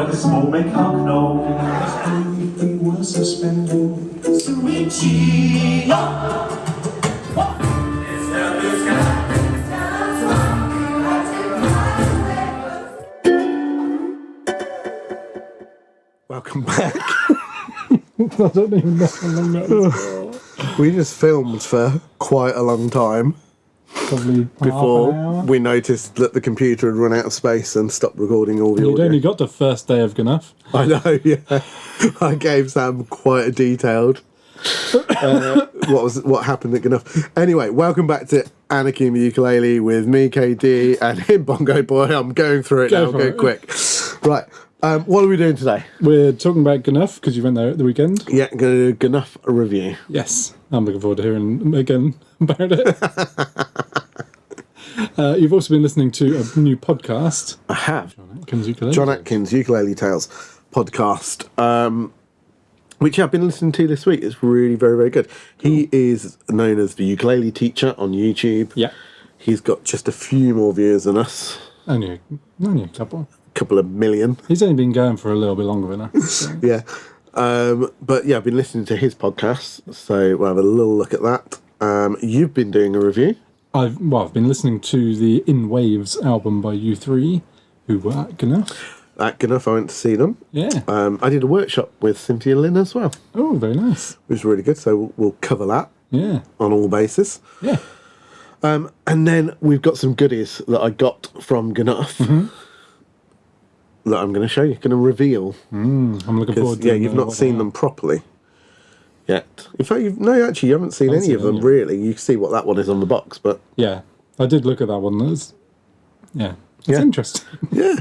like a small macaque, no. Everything was suspended. Switchy up. Welcome back. I don't even know how long that is. We just filmed for quite a long time Probably before half an hour. we noticed that the computer had run out of space and stopped recording all the You'd audio. only got the first day of GNUF. I know, yeah. I gave Sam quite a detailed what happened at GNUF. Anyway, welcome back to Anarchy in the Ukulele with me, KD, and him, Bongo Boy. I'm going through it now. Go quick. Right. What are we doing today? We're talking about GNUF because you went there at the weekend. Yeah, going to do a GNUF review. Yes, I'm looking forward to hearing again about it. You've also been listening to a new podcast. I have. John Atkins Ukulele Tales podcast, which I've been listening to this week. It's really very, very good. He is known as the Ukulele Teacher on YouTube. Yeah. He's got just a few more viewers than us. Only a couple. Couple of million. He's only been going for a little bit longer than us. So. Yeah. But yeah, I've been listening to his podcast, so we'll have a little look at that. You've been doing a review. I've been listening to the In Waves album by U3, who were at GNUF. At GNUF, I went to see them. Yeah. I did a workshop with Cynthia Lin as well. Oh, very nice. It was really good, so we'll cover that. Yeah. On all bases. Yeah. And then we've got some goodies that I got from GNUF that I'm going to show you, going to reveal. I'm looking forward to yeah, you've not seen them properly yet. In fact, you haven't seen any of them, really. You can see what that one is on the box, but... Yeah, I did look at that one. It's interesting. Yeah.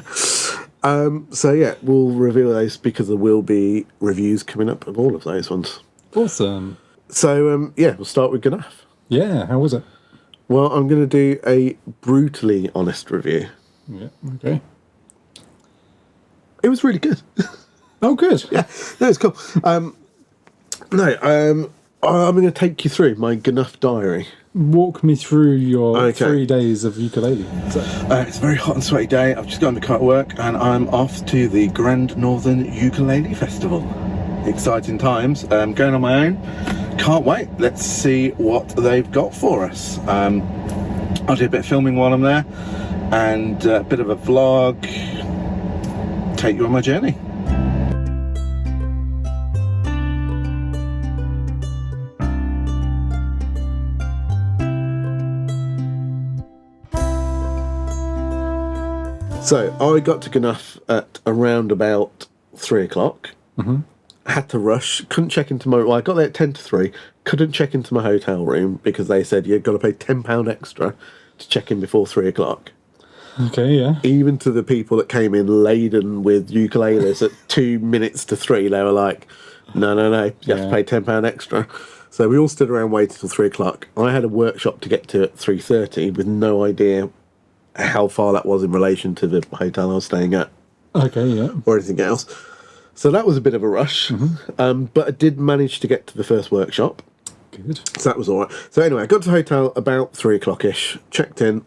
So, yeah, we'll reveal those because there will be reviews coming up of all of those ones. Awesome. So, we'll start with GNUF. Yeah, how was it? Well, I'm going to do a brutally honest review. Yeah, okay. It was really good. Oh, good. Yeah, no, it's cool. I'm going to take you through my GNUF diary. Walk me through your 3 days of ukulele. It's a very hot and sweaty day. I've just got in the car to work and I'm off to the Grand Northern Ukulele Festival. Exciting times. Going on my own. Can't wait. Let's see what they've got for us. I'll do a bit of filming while I'm there and a bit of a vlog. Take you on my journey. So I got to GNUF at around about 3 o'clock. Had to rush. Couldn't check into my... Well, I got there at 10 to 3. Couldn't check into my hotel room because they said you've got to pay £10 extra to check in before 3 o'clock. Okay, yeah. Even to the people that came in laden with ukuleles at 2 minutes to 3, they were like, no, you have to pay £10 extra. So we all stood around waiting till 3 o'clock. I had a workshop to get to at 3:30 with no idea how far that was in relation to the hotel I was staying at. Okay, yeah. Or anything else. So that was a bit of a rush. But I did manage to get to the first workshop. Good. So that was all right. So anyway, I got to the hotel about 3 o'clock-ish, checked in,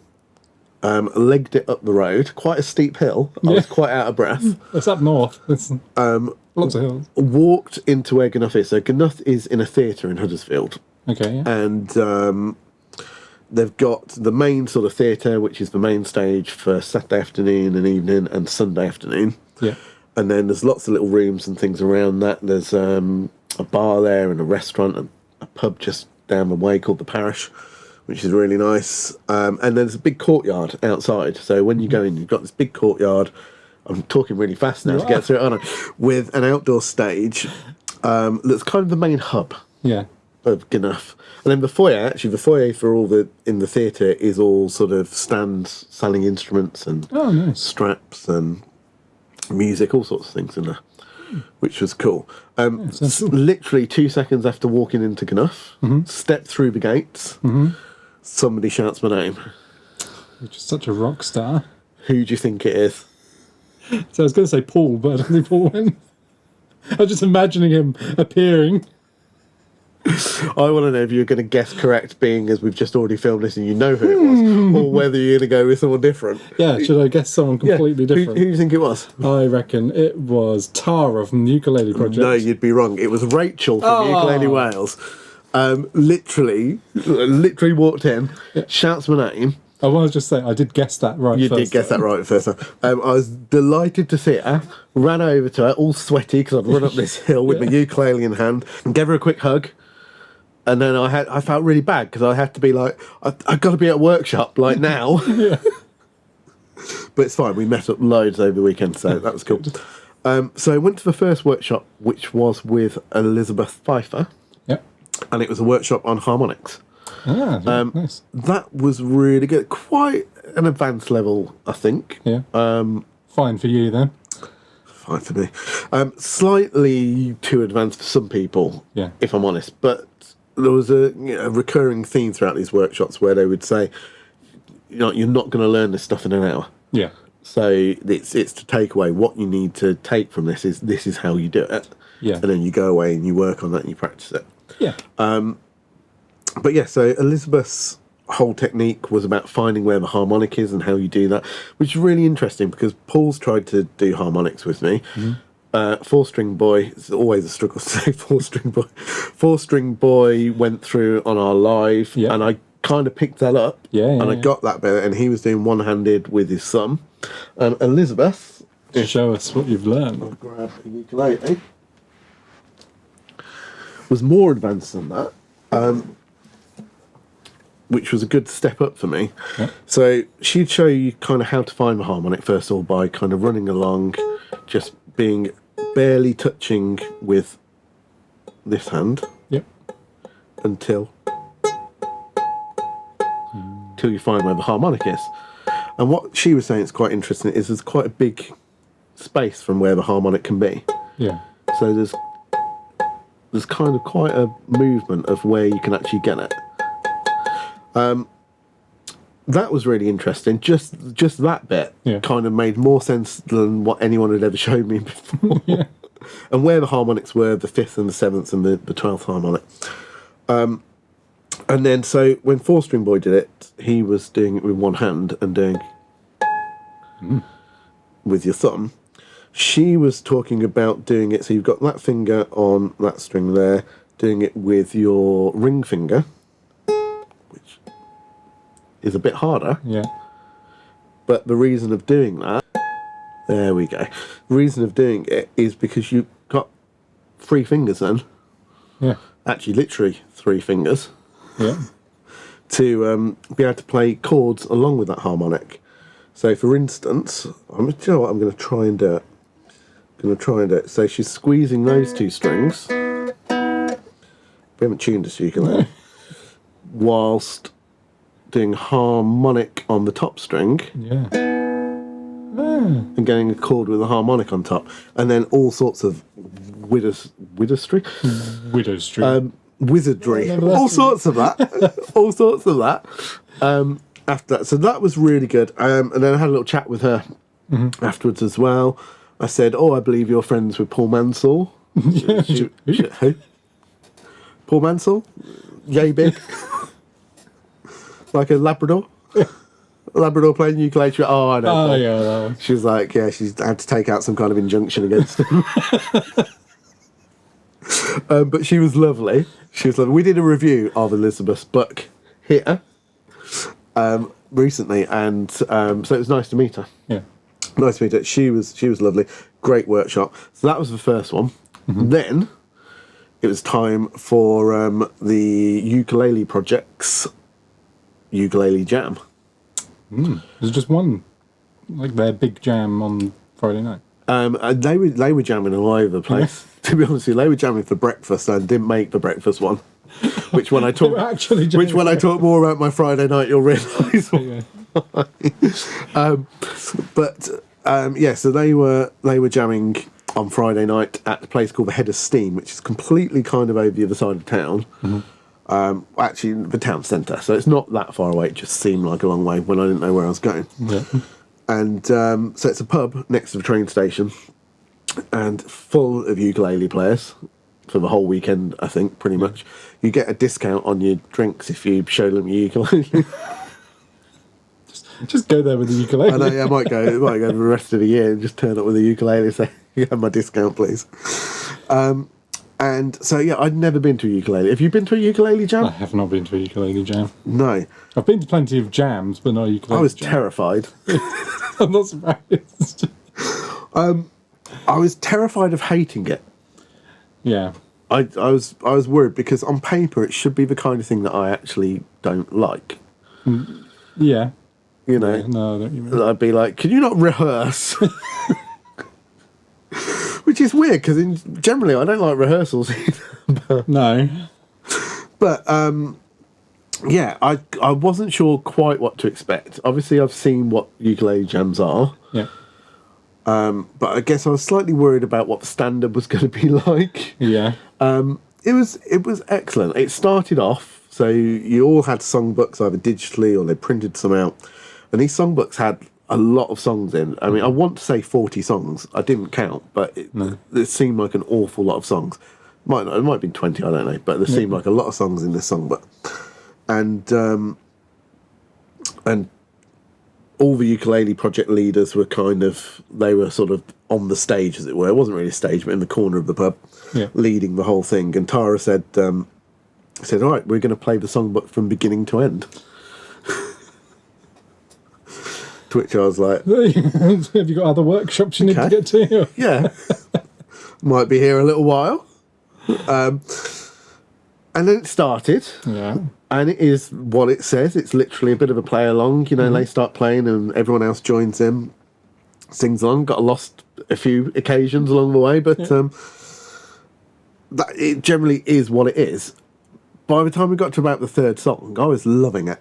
legged it up the road, quite a steep hill. I was quite out of breath. It's up north. It's lots of hills. Walked into where GNUF is. So GNUF is in a theatre in Huddersfield. Okay, yeah. And they've got the main sort of theatre, which is the main stage for Saturday afternoon and evening and Sunday afternoon. Yeah. And then there's lots of little rooms and things around that. There's a bar there and a restaurant and a pub just down the way called the Parish, which is really nice. And there's a big courtyard outside. So when you go in, you've got this big courtyard. I'm talking really fast now to get through it, aren't I? With an outdoor stage that's kind of the main hub of GNUF. And then the foyer for all in the theatre is all sort of stands selling instruments and straps and music, all sorts of things in there, which was cool. Literally 2 seconds after walking into GNUF, stepped through the gates, somebody shouts my name. You're just such a rock star. Who do you think it is? So I was going to say Paul, but I don't think Paul went. I was just imagining him appearing. I want to know if you're going to guess correct, being as we've just already filmed this and you know who it was, or whether you're going to go with someone different. Yeah, should I guess someone completely different? Who do you think it was? I reckon it was Tara from the Ukulele Project. No, you'd be wrong. It was Rachel from Ukulele Wales. Literally walked in, shouts my name. I want to just say, I did guess that right You first did guess time. that right the first time. I was delighted to see her. Ran over to her, all sweaty because I'd run up this hill with my ukulele in hand, and gave her a quick hug. And then I felt really bad because I had to be like, I've got to be at a workshop like now. Yeah. But it's fine. We met up loads over the weekend, so that was cool. So I went to the first workshop, which was with Elizabeth Pfeiffer, Yep. and it was a workshop on harmonics. Ah, nice. That was really good. Quite an advanced level, I think. Yeah. Fine for you then. Fine for me. Slightly too advanced for some people, Yeah. if I'm honest. But there was a recurring theme throughout these workshops where they would say, you're not going to learn this stuff in an hour. Yeah. So it's to take away what you need to take from this is how you do it. Yeah. And then you go away and you work on that and you practice it. Yeah. But yeah, so Elizabeth's whole technique was about finding where the harmonic is and how you do that, which is really interesting because Paul's tried to do harmonics with me. Mm-hmm. Four-string boy, it's always a struggle to say four-string boy. Four-string boy went through on our live, and I kind of picked that up, and I got that bit, and he was doing one-handed with his thumb. Elizabeth... Show us what you've learned. I'll grab a ukulele. Was more advanced than that. Which was a good step up for me. Yeah. So she'd show you kind of how to find the harmonic first of all by kind of running along, just being barely touching with this hand. Yep. Until you find where the harmonic is. And what she was saying is quite interesting is there's quite a big space from where the harmonic can be. Yeah. So there's kind of quite a movement of where you can actually get it. That was really interesting. Just that bit kind of made more sense than what anyone had ever showed me before. Yeah. And where the harmonics were, the 5th and the 7th and the 12th harmonic. And then, so when Four-String Boy did it, he was doing it with one hand and doing with your thumb. She was talking about doing it, so you've got that finger on that string there, doing it with your ring finger, which is a bit harder. Yeah. But the reason of doing that, there we go. The reason of doing it is because you've got 3 fingers then. Yeah. Actually, literally 3 fingers. Yeah. To be able to play chords along with that harmonic. So, for instance, I'm going to try and do it. So she's squeezing those 2 strings. We haven't tuned this ukulele. Whilst doing harmonic on the top string. Yeah. And getting a chord with a harmonic on top. And then all sorts of wizardry. Wizardry. All sorts of that. All sorts of that. After that. So that was really good. And then I had a little chat with her afterwards as well. I said, I believe you're friends with Paul Mansell. Who? Paul Mansell? Yay big. Like a Labrador. Labrador playing ukulele. She went, I know. Oh, yeah, that one. She was like, she's had to take out some kind of injunction against him. But she was lovely. We did a review of Elizabeth's book here recently, and so it was nice to meet her. Yeah. Nice to meet her. She was lovely. Great workshop. So that was the first one. Then it was time for the Ukulele Project's Ukulele Jam. There's just one, like their big jam on Friday night. They were jamming all over the place. To be honest with you, they were jamming for breakfast and didn't make the breakfast one. Which when I talk more about my Friday night, you'll realise. So they were jamming on Friday night at a place called the Head of Steam, which is completely kind of over the other side of town. Actually, the town centre, so it's not that far away. It just seemed like a long way when I didn't know where I was going. Yeah. And so it's a pub next to the train station, and full of ukulele players. for the whole weekend, I think, pretty much. You get a discount on your drinks if you show them your ukulele. Just go there with the ukulele. I know, yeah, I might go for the rest of the year and just turn up with a ukulele and say, you have my discount, please. And so, yeah, I'd never been to a ukulele. Have you been to a ukulele jam? I have not been to a ukulele jam. No. I've been to plenty of jams, but not a ukulele I was jam. terrified. I'm not surprised. I was terrified of hating it. Yeah. I was worried because on paper it should be the kind of thing that I actually don't like. Yeah. You know, Yeah, no, I don't mean. I'd be like, "Can you not rehearse?" Which is weird because generally I don't like rehearsals either. No. But yeah, I wasn't sure quite what to expect. Obviously, I've seen what ukulele jams are. Yeah. But I guess I was slightly worried about what the standard was going to be like. Yeah. It was excellent. It started off, so you all had songbooks either digitally or they printed some out. And these songbooks had a lot of songs in. I mean, I want to say 40 songs. I didn't count, but it seemed like an awful lot of songs. It might have been 20, I don't know. But there seemed like a lot of songs in this songbook. And all the ukulele project leaders were they were sort of on the stage, as it were. It wasn't really a stage, but in the corner of the pub, leading the whole thing. And Tara said, all right, we're going to play the songbook from beginning to end. To which I was like... Have you got other workshops you need to get to? Yeah. Might be here a little while. And then it started. Yeah. And it is what it says. It's literally a bit of a play along. You know, they start playing and everyone else joins in, sings along. Got lost a few occasions along the way, but it generally is what it is. By the time we got to about the third song, I was loving it.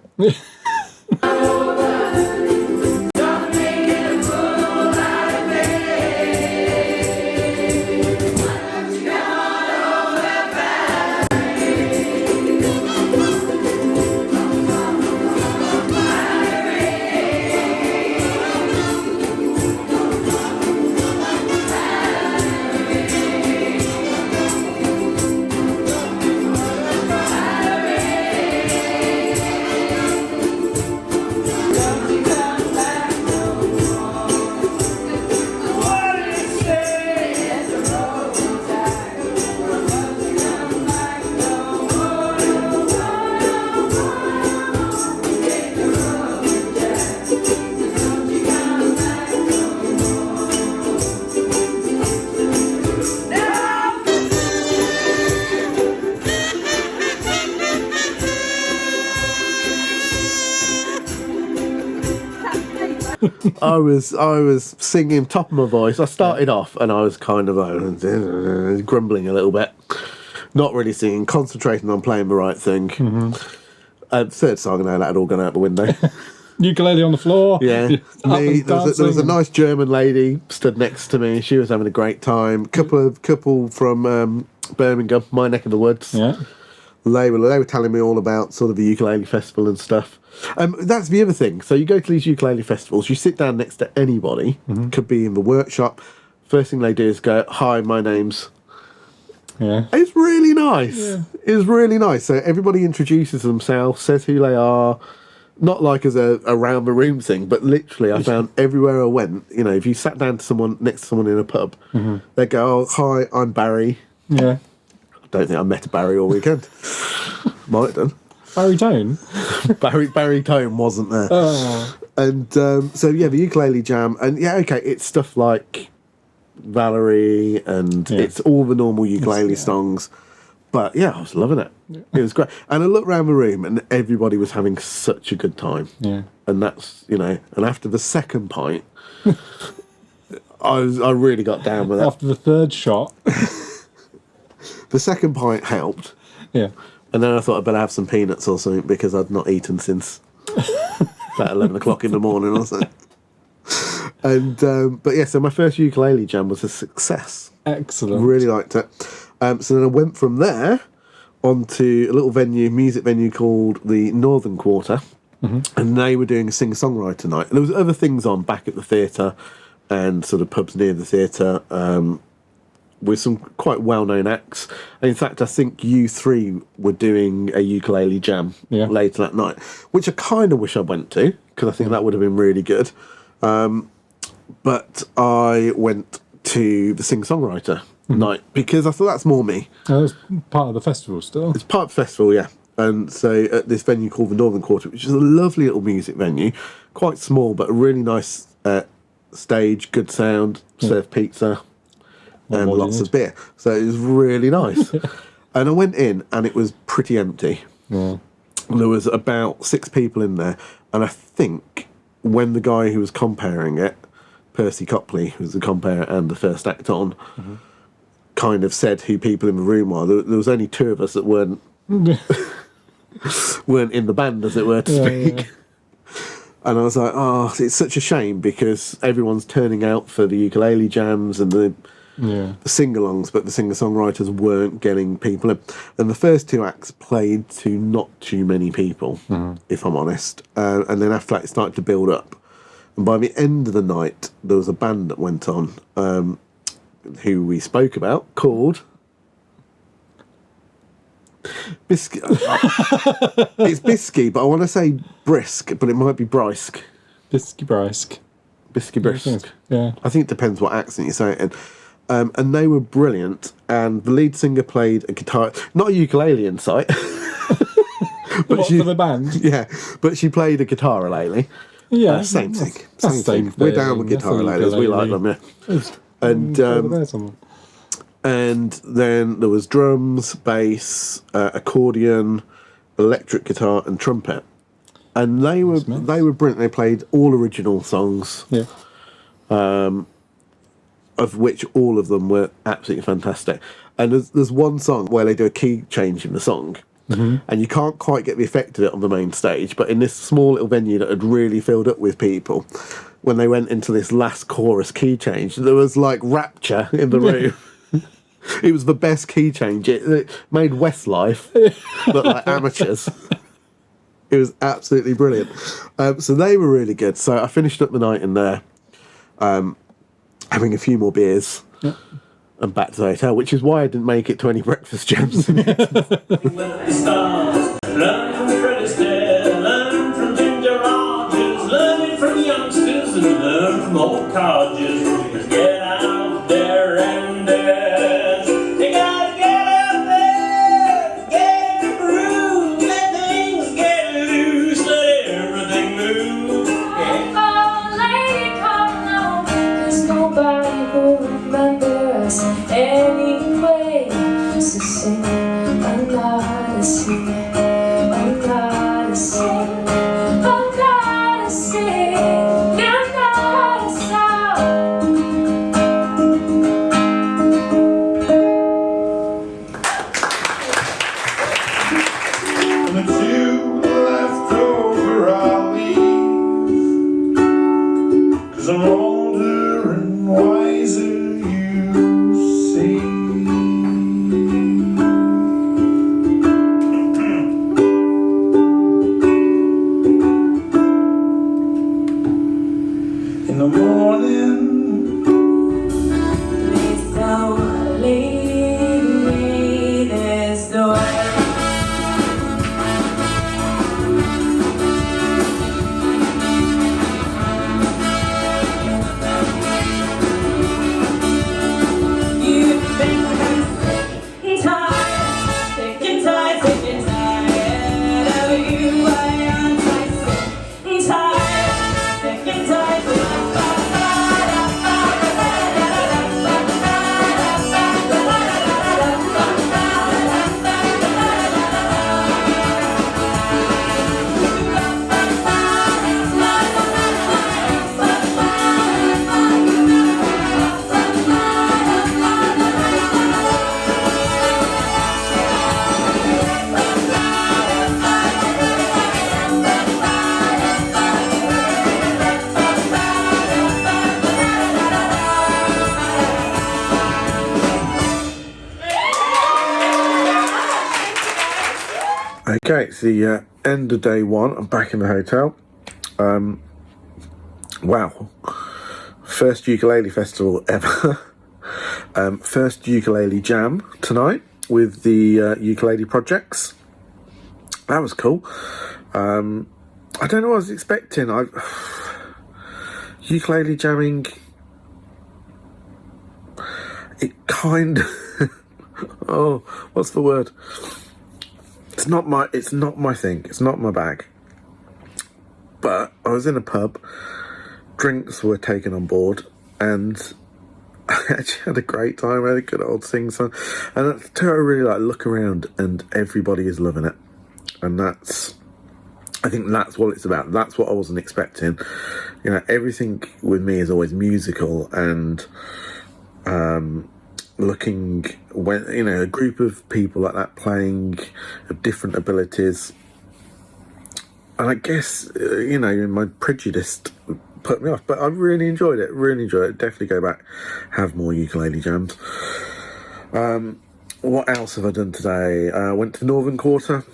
I was singing top of my voice. I started off and I was kind of grumbling a little bit, not really singing, concentrating on playing the right thing. Third song, now that had all gone out the window. Ukulele on the floor. Yeah, there was a nice German lady stood next to me. She was having a great time. Couple from Birmingham, my neck of the woods. Yeah. They were telling me all about sort of the ukulele festival and stuff. That's the other thing. So you go to these ukulele festivals, you sit down next to anybody, could be in the workshop. First thing they do is go, "Hi, my name's..." Yeah. It's really nice. Yeah. It's really nice. So everybody introduces themselves, says who they are. Not like as a around the room thing, but literally I found everywhere I went, you know, if you sat down to next to someone in a pub, they'd go, "Oh, hi, I'm Barry." Yeah. I don't think I met a Barry all weekend. Might have done. Barry Tone? Barry Tone wasn't there. Oh. And so, yeah, the ukulele jam. And, yeah, okay, it's stuff like Valerie and it's all the normal ukulele songs. But, yeah, I was loving it. Yeah. It was great. And I looked around the room and everybody was having such a good time. Yeah. And that's, you know, and after the second pint, I really got down with it. After the third shot. The second pint helped. Yeah. And then I thought I'd better have some peanuts or something because I'd not eaten since about 11 o'clock in the morning or something. And, but yeah, so my first ukulele jam was a success. Excellent. Really liked it. So then I went from there onto a little music venue called the Northern Quarter. And they were doing a singer-songwriter night. And there was other things on back at the theatre and sort of pubs near the theatre. with some quite well-known acts. And in fact, I think U3 were doing a ukulele jam later that night, which I kind of wish I went to, because I think that would have been really good. But I went to the singer-songwriter night, because I thought that's more me. Oh, that's part of the festival still. It's part of the festival, yeah. And so at this venue called the Northern Quarter, which is a lovely little music venue, quite small, but a really nice stage, good sound, serve pizza, and lots of beer. So it was really nice. And I went in, and it was pretty empty. Yeah. There was about 6 people in there, and I think when the guy who was comparing it, Percy Copley, who was the comparer and the first act on, kind of said who people in the room are. There was only 2 of us that weren't in the band, as it were, to speak. And I was like, oh, it's such a shame, because everyone's turning out for the ukulele jams and the sing-alongs, but the singer-songwriters weren't getting people in. And the first 2 acts played to not too many people, if I'm honest. And then after that, it started to build up. And by the end of the night, there was a band that went on, who we spoke about, called Bisky. It's Bisky, but I want to say Brisk, but it might be Brisk. Bisky Brisk. Bisky Brisk. Yeah. I think it depends what accent you say it in. And they were brilliant, and the lead singer played a guitar, not a ukulele in sight. But for the band? Yeah, but she played a guitarolele. Yeah. Same thing. Same thing. thing. We're down with guitaroleles, we like them, yeah. And then there was drums, bass, accordion, electric guitar, and trumpet. And they were brilliant. They played all original songs. Yeah. Of which all of them were absolutely fantastic. And there's one song where they do a key change in the song, and you can't quite get the effect of it on the main stage, but in this small little venue that had really filled up with people, when they went into this last chorus key change, there was like rapture in the room. It was the best key change. It made Westlife look like amateurs. It was absolutely brilliant. So they were really good. So I finished up the night in there, having a few more beers, and back to the hotel, which is why I didn't make it to any breakfast jams. Learn from Fred Astaire, learn from Ginger Rogers, learn it from youngsters and learn from old codgers. Just get out there and dance. You gotta get out there, get in the groove, let things get loose, let everything move. Oh, lady, come on, 'cause nobody will remember us anyway. So sing another sing, another sing, another sing, another song. And the 2 left over I'll leave, 'cause I'm older and wiser, you see. In the morning, Please don't leave me this way. You've been sick and tired, sick and tired, sick and tired of you. I am sick and tired, sick and tired. Okay, it's the end of day 1. I'm back in the hotel. Wow. First ukulele festival ever. first ukulele jam tonight with the ukulele projects. That was cool. I don't know what I was expecting. Ukulele jamming, it kind oh, what's the word? It's not my thing. It's not my bag. But I was in a pub, drinks were taken on board, and I actually had a great time. I had a good old sing-song. And I really like look around and everybody is loving it. And I think that's what it's about. That's what I wasn't expecting. You know, everything with me is always musical and looking when, you know, a group of people like that playing of different abilities. And I guess, you know, my prejudice put me off, but I really enjoyed it. Definitely go back, have more ukulele jams. What else have I done today? I went to Northern Quarter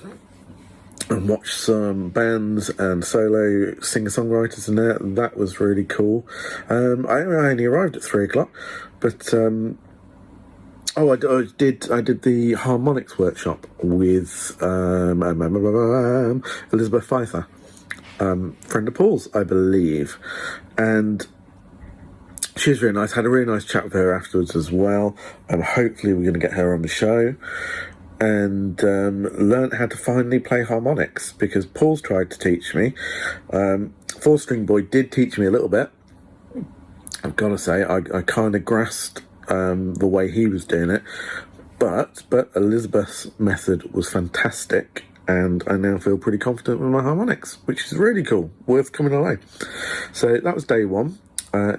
and watched some bands and solo singer-songwriters in there. That was really cool. I only arrived at 3 o'clock, but I did the harmonics workshop with Elizabeth Pfeiffer, friend of Paul's, I believe, and she was really nice. Had a really nice chat with her afterwards as well, and hopefully we're going to get her on the show. And learnt how to finally play harmonics, because Paul's tried to teach me. 4-string boy did teach me a little bit. I've got to say, I kind of grasped the way he was doing it, but Elizabeth's method was fantastic, and I now feel pretty confident with my harmonics, which is really cool, worth coming along. So that was day 1.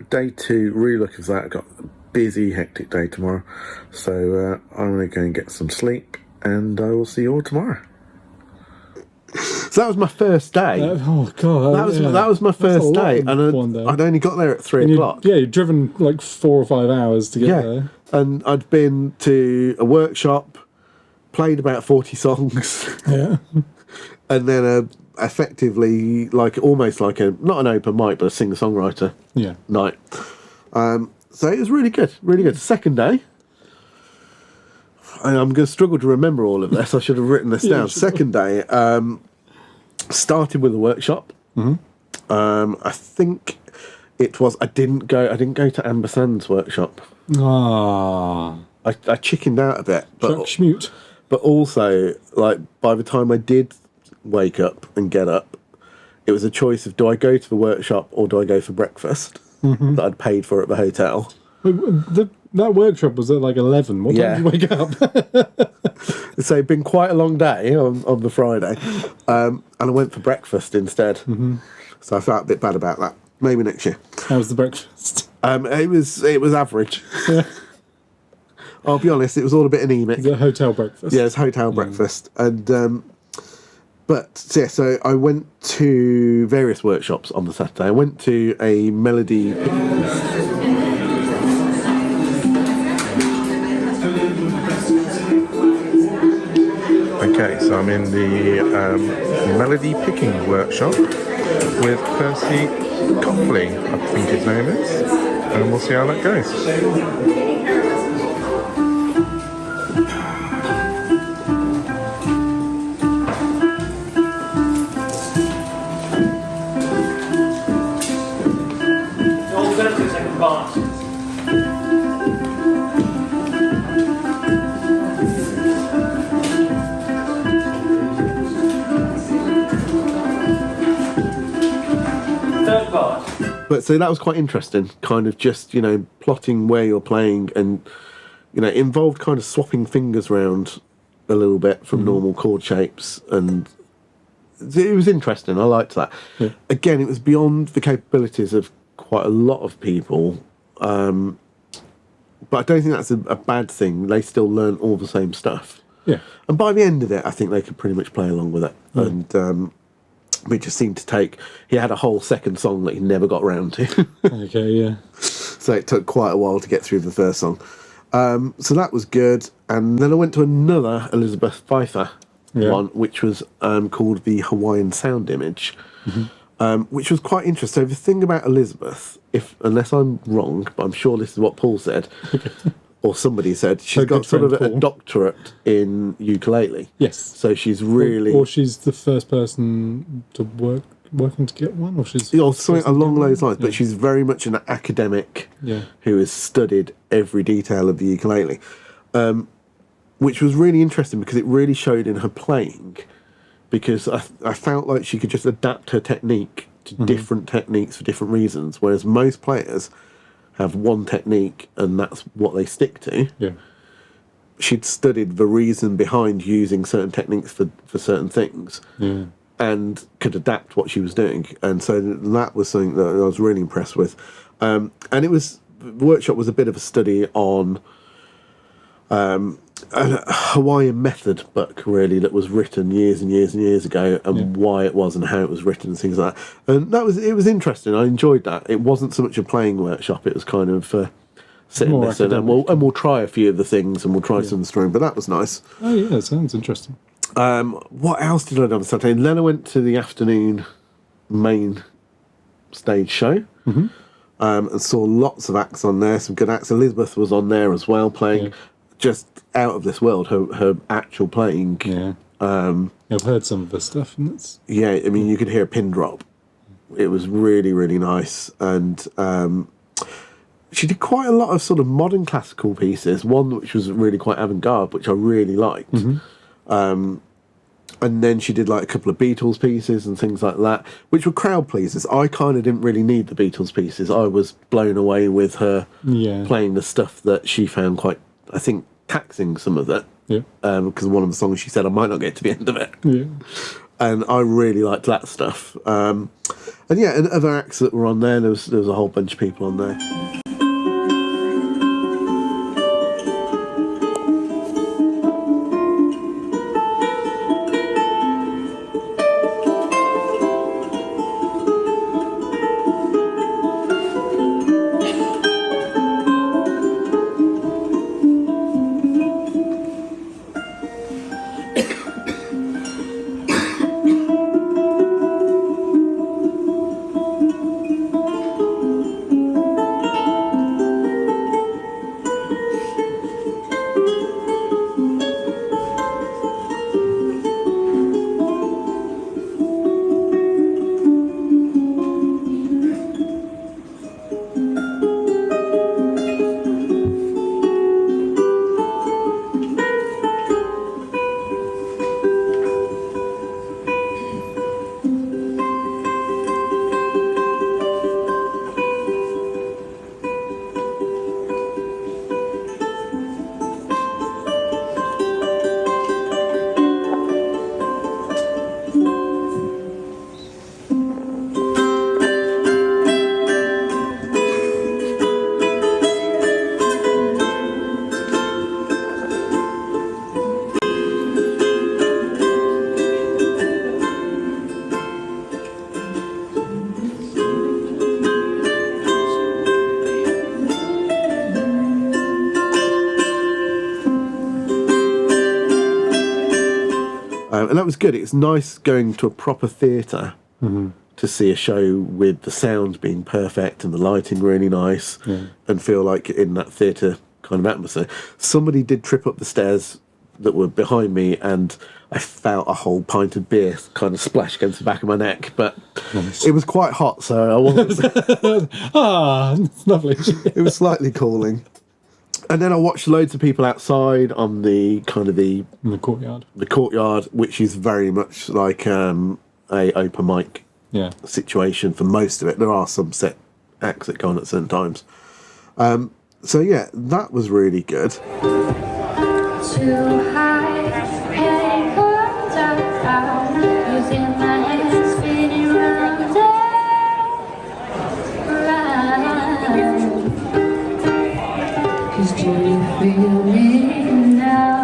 Day 2, really looking for that. I've got a busy, hectic day tomorrow, so I'm going to go and get some sleep, and I will see you all tomorrow. So that was my first day. Oh god, That was my first day, and I'd only got there at 3 o'clock. You'd driven like 4 or 5 hours to get there. And I'd been to a workshop, played about 40 songs, Yeah. and then effectively almost like not an open mic, but a singer-songwriter night. So it was really good, really good. Second day, and I'm going to struggle to remember all of this. I should have written this down. Sure. Second day, started with a workshop. I think it was. I didn't go to Amber Sand's workshop. Ah. I chickened out a bit, but also, like, by the time I did wake up and get up, it was a choice of, do I go to the workshop or do I go for breakfast that I'd paid for at the hotel. That workshop was at like 11. What time did you wake up? So it'd been quite a long day on the Friday, and I went for breakfast instead. So I felt a bit bad about that. Maybe next year. How was the breakfast? It was average. Yeah. I'll be honest, it was all a bit anemic. Was it a hotel breakfast? Yeah, it's hotel breakfast. And so I went to various workshops on the Saturday. I went to a melody. Okay, so I'm in the melody picking workshop with Percy Copley, I think his name is, and we'll see how that goes. But so that was quite interesting, kind of just, you know, plotting where you're playing, and, you know, it involved kind of swapping fingers around a little bit from normal chord shapes, and it was interesting. I liked that. Yeah. Again, it was beyond the capabilities of quite a lot of people, but I don't think that's a bad thing. They still learn all the same stuff. Yeah. And by the end of it, I think they could pretty much play along with it. And we just seemed to take... He had a whole second song that he never got round to. Okay, yeah. So it took quite a while to get through the first song. So that was good. And then I went to another Elizabeth Pfeiffer one, which was called the Hawaiian Sound Image, which was quite interesting. So the thing about Elizabeth, unless I'm wrong, but I'm sure this is what Paul said, or somebody said, she's Her got good sort of friend a Paul. doctorate in ukulele. Yes. So she's really... Or she's the first person to working to get one, or she's... or something along those lines, Yeah. but she's very much an academic Yeah. who has studied every detail of the ukulele, which was really interesting because it really showed in her playing, because I felt like she could just adapt her technique to different techniques for different reasons, whereas most players have one technique and that's what they stick to. Yeah. She'd studied the reason behind using certain techniques for certain things. Yeah. And could adapt what she was doing, and so that was something that I was really impressed with. And it was, the workshop was a bit of a study on a Hawaiian method book, really, that was written years and years and years ago, and why it was and how it was written and things like that. And it was interesting. I enjoyed that. It wasn't so much a playing workshop; it was kind of sit and More listen, and we'll try a few of the things, and we'll try some of the string. But that was nice. Oh yeah, sounds interesting. What else did I do on Saturday? And then I went to the afternoon main stage show, and saw lots of acts on there, some good acts. Elizabeth was on there as well, playing just out of this world, her actual playing. Yeah. I've heard some of the stuff, and it's... Yeah, I mean, you could hear a pin drop. It was really, really nice. And she did quite a lot of sort of modern classical pieces, one which was really quite avant-garde, which I really liked. And then she did like a couple of Beatles pieces and things like that, which were crowd pleasers. I kind of didn't really need the Beatles pieces. I was blown away with her playing the stuff that she found quite, I think, taxing some of it. Yeah. Because one of the songs she said I might not get to the end of it. Yeah. And I really liked that stuff. And yeah, and other acts that were on there was a whole bunch of people on there. And that was good. It's nice going to a proper theatre to see a show with the sound being perfect and the lighting really nice, and feel like in that theatre kind of atmosphere. Somebody did trip up the stairs that were behind me, and I felt a whole pint of beer kind of splash against the back of my neck, but it was quite hot, so I wasn't... it's lovely. It was slightly cooling. And then I watched loads of people outside on the kind of In the courtyard. the courtyard, which is very much like a open mic situation for most of it. There are some set acts that go on at certain times. So yeah, that was really good. Too high, heading for down, using my hands, spinning round and round. 'Cause do you feel me now?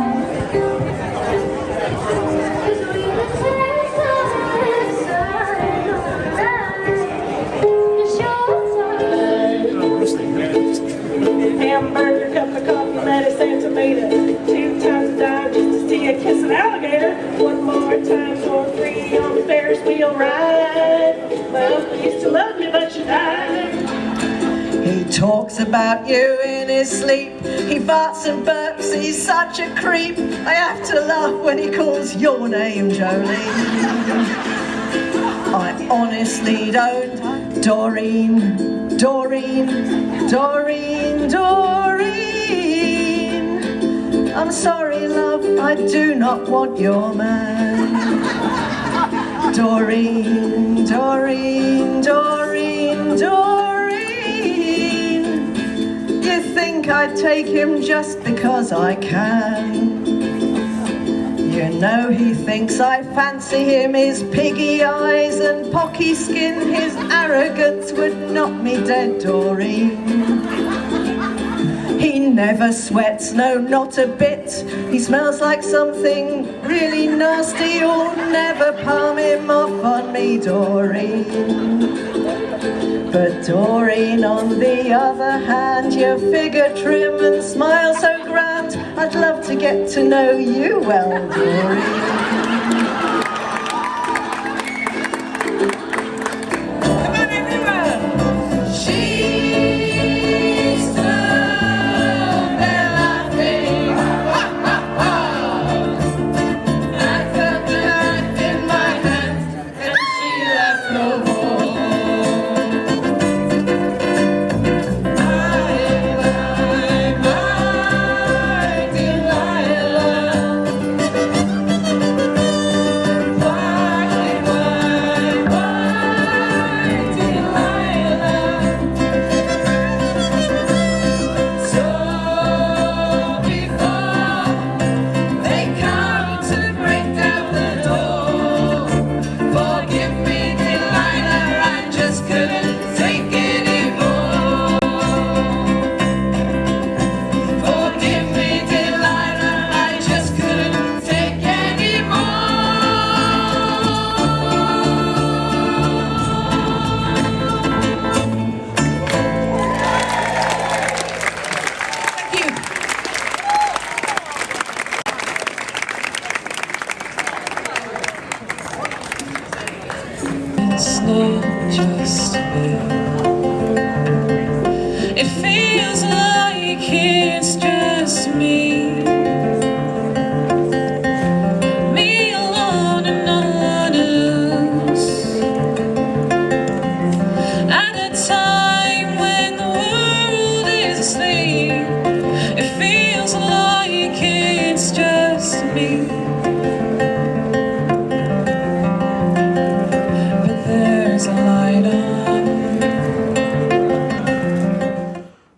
'Cause we can take time inside, it's your time. Hamburger, cup of coffee, lettuce, and tomato. 2 times a dime just to see a kiss an alligator. 1 more time for free on the Ferris wheel ride. My uncle used to love me, but she died. Hey, talks about you in his sleep. He farts and burps, he's such a creep. I have to laugh when he calls your name, Jolene. I honestly don't. Doreen, Doreen, Doreen, Doreen. I'm sorry, love, I do not want your man. Doreen, Doreen, Doreen, Doreen. You think I'd take him just because I can? You know he thinks I fancy him, his piggy eyes and pocky skin, his arrogance would knock me dead, Doreen. He never sweats, no, not a bit. He smells like something really nasty. You'll never palm him off on me, Doreen. But Doreen, on the other hand, your figure trim and smile so grand. I'd love to get to know you well, Doreen.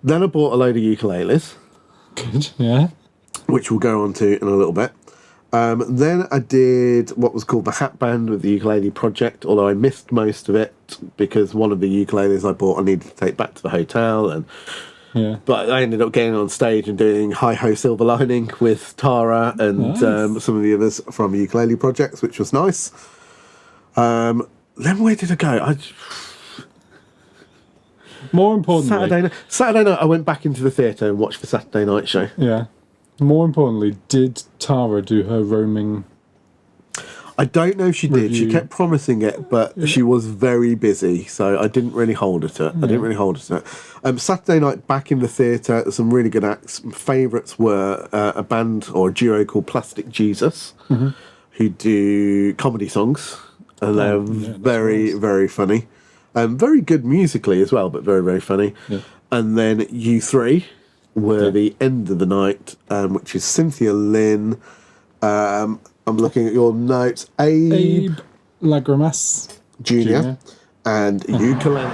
Then I bought a load of ukuleles. Good, yeah. Which we'll go on to in a little bit. Then I did what was called the Hat Band with the Ukulele Project, although I missed most of it because one of the ukuleles I bought I needed to take back to the hotel. But I ended up getting on stage and doing Hi Ho Silver Lining with Tara and some of the others from the Ukulele Projects, which was nice. Then where did I go? More importantly... Saturday night I went back into the theatre and watched the Saturday night show. Yeah. More importantly, did Tara do her roaming... I don't know if she did. She kept promising it, but she was very busy, so I didn't really hold her to it. Saturday night, back in the theatre, some really good acts. Favourites were a band or a duo called Plastic Jesus, who do comedy songs, and they're very funny. Very good musically as well, but very, very funny. Yeah. And then U3 were the end of the night, which is Cynthia Lin. I'm looking at your notes. Abe Lagrimas Jr. and Ukulele.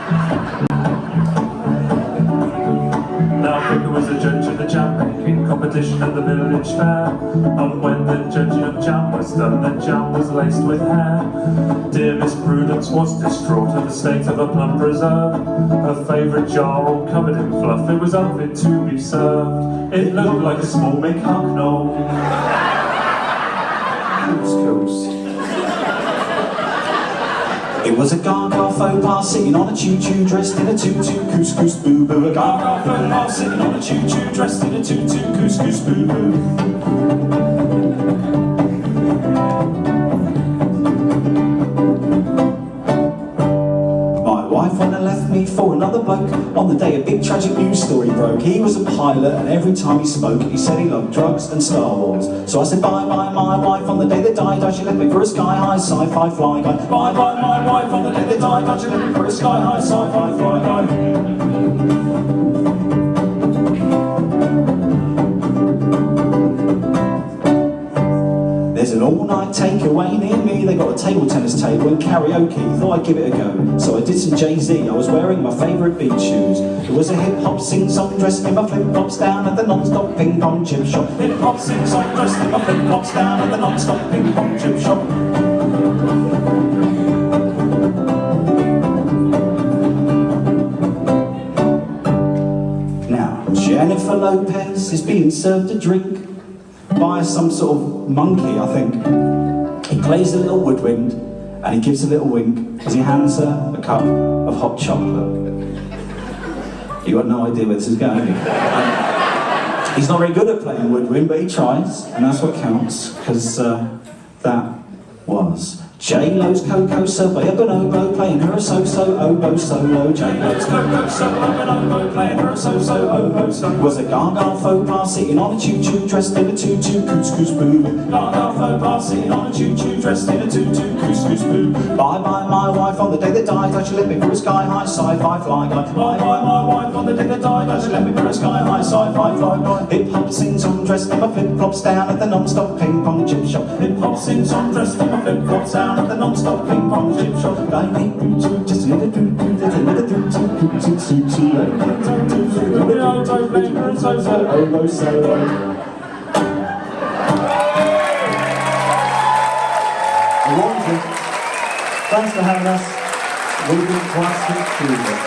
Now Vicar was a judge of the jam making competition at the village fair. And when the judging of jam was done, the jam was laced with hair. Dear Miss Prudence was distraught at the state of a plum preserve. Her favourite jar all covered in fluff, it was unfit to be served. It looked like a small McHucknall. Coast. It was a gaga faux pas sitting on a choo-choo dressed in a tutu, couscous boo-boo. A gaga faux pas sitting on a choo-choo dressed in a tutu, couscous boo-boo. My wife when they left me for another bloke. On the day a big tragic news story broke. He was a pilot and every time he spoke he said he loved drugs and Star Wars. So I said bye bye my wife on the day they died. She left me for a sky high sci-fi fly guy. Bye bye my wife on the day they died. She left me for a sky high sci-fi fly guy. There's an all-night takeaway near me. They got a table tennis table and karaoke. Thought I'd give it a go. So I did some Jay-Z. I was wearing my favourite beach shoes. It was a hip-hop sing-song dressed in my flip-flops down at the non-stop ping-pong chip shop. Hip-hop sing-song dressed in my flip-flops down at the non-stop ping-pong chip shop. Now, Jennifer Lopez is being served a drink by some sort of monkey, I think. He plays a little woodwind and he gives a little wink as he hands her a cup of hot chocolate. You got no idea where this is going. He's not very good at playing woodwind, but he tries, and that's what counts, because that was J-Lo's Coco Survey, a bonobo playing her a so-so oboe solo. J-Lo's Coco Survey, a bonobo playing her a so-so oboe solo. Was a gaga faux pas sitting on a choo-choo dressed in a tutu couscous boo. Gaga faux pas sitting on a choo-choo dressed in a tutu couscous boo. Bye-bye my wife on the day that died. She left me for a sky-high sci-fi fly guy. Bye-bye my wife on the day that died. She left me for a sky-high sci-fi fly guy. Hip-hop sing-song dressed in my flip-flops down at the non-stop ping-pong chip shop. Hip-hop sing-song dressed in my flip-flops down at the non-stop ping-pong chip shop. I need to just a little do-do, there's a little do-do-do-do-do-do-do. Oboe solo. Thanks for having us. We've been Plastic Cruiser.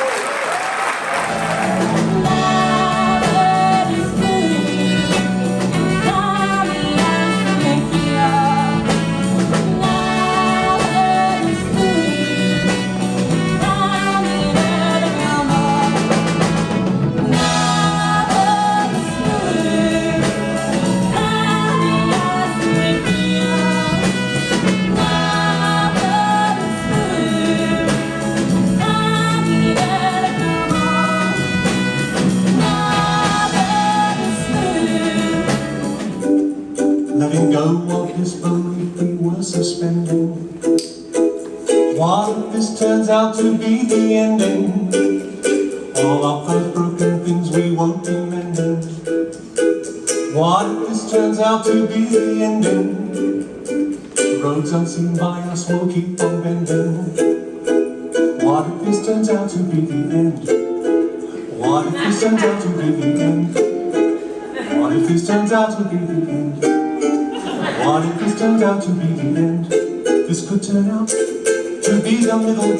Letting go of his belief we were suspending. What if this turns out to be the ending? All of those broken things we won't be mending. What if this turns out to be the ending? Roads unseen by us will keep on bending. What if this turns out to be the end? What if this turns out to be the end? What if this turns out to be the end? What if this turns out to be the end? This could turn out to be the middle.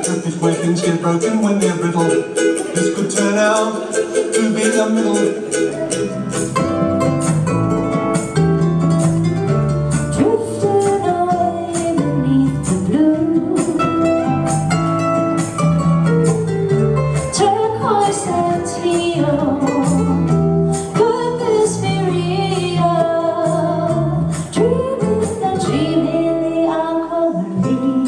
That is where things get broken when they're brittle. This could turn out to be the middle. Drifting away beneath the blue, turquoise and teal. Could this be real? Dreaming and dreaming the aquamarine.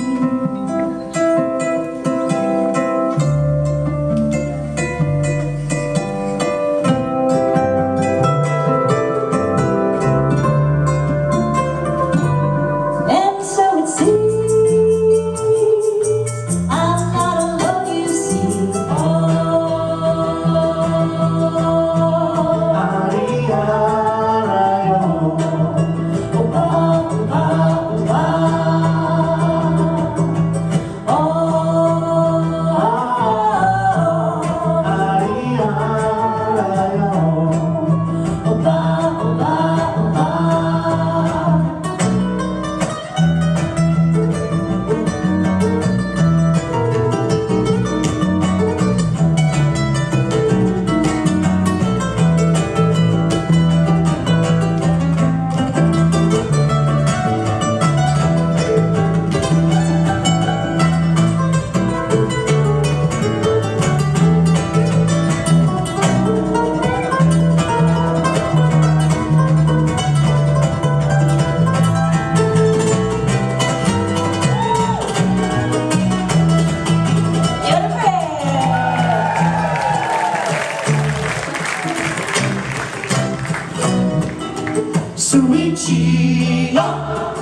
Switchy on.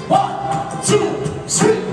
1, 2, 3.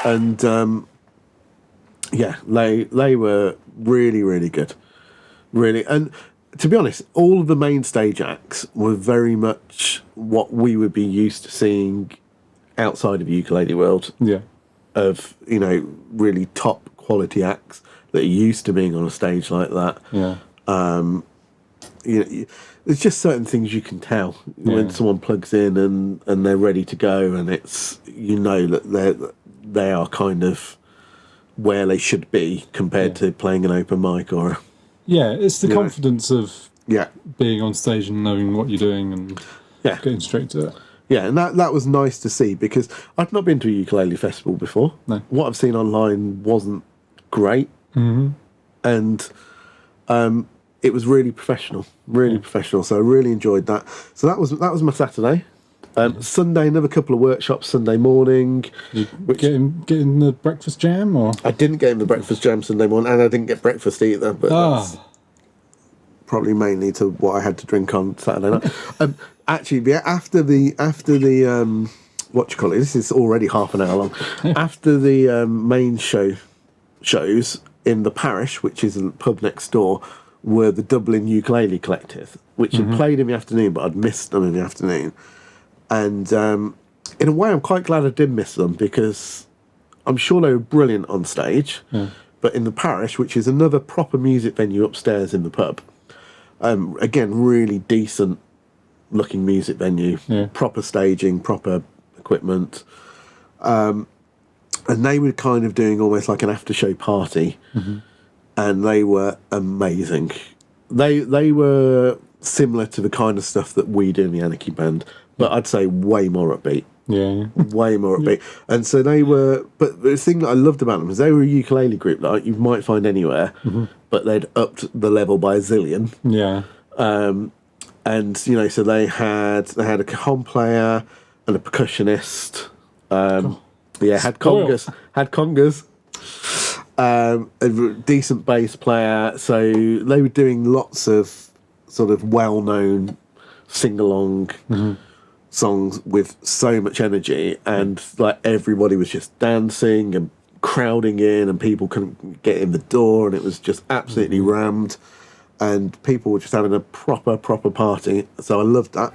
And yeah, they were really, really good. Really. And to be honest, all of the main stage acts were very much what we would be used to seeing outside of ukulele world. Yeah. Of, you know, really top quality acts that are used to being on a stage like that. Yeah. You know, there's just certain things you can tell when someone plugs in and they're ready to go, and it's, you know, that they are kind of where they should be compared to playing an open mic or it's the confidence of yeah being on stage and knowing what you're doing and getting straight to it. Yeah, and that was nice to see, because I've not been to a ukulele festival before. No. What I've seen online wasn't great. Mm-hmm. And it was really professional, professional. So I really enjoyed that. So that was my Saturday. Sunday, another couple of workshops Sunday morning. You getting the breakfast jam, or? I didn't get him the breakfast jam Sunday morning, and I didn't get breakfast either, but that's probably mainly to what I had to drink on Saturday night. Actually, after the what do you call it? This is already half an hour long. After the main shows in the parish, which is a pub next door, were the Dublin Ukulele Collective, which had played in the afternoon, but I'd missed them in the afternoon. And in a way, I'm quite glad I did miss them, because I'm sure they were brilliant on stage. Yeah. But in the parish, which is another proper music venue upstairs in the pub, again, really decent looking music venue, proper staging, proper equipment. And they were kind of doing almost like an after show party, and they were amazing. They were similar to the kind of stuff that we do in the Anarchy band, but I'd say way more upbeat. Yeah. Way more upbeat. And so they were, but the thing that I loved about them is they were a ukulele group that you might find anywhere, but they'd upped the level by a zillion. Yeah. And, you know, so they had a cajon player and a percussionist. Had congas. A decent bass player. So they were doing lots of sort of well-known sing-along songs with so much energy, and like everybody was just dancing and crowding in, and people couldn't get in the door, and it was just absolutely rammed, and people were just having a proper party. So I loved that.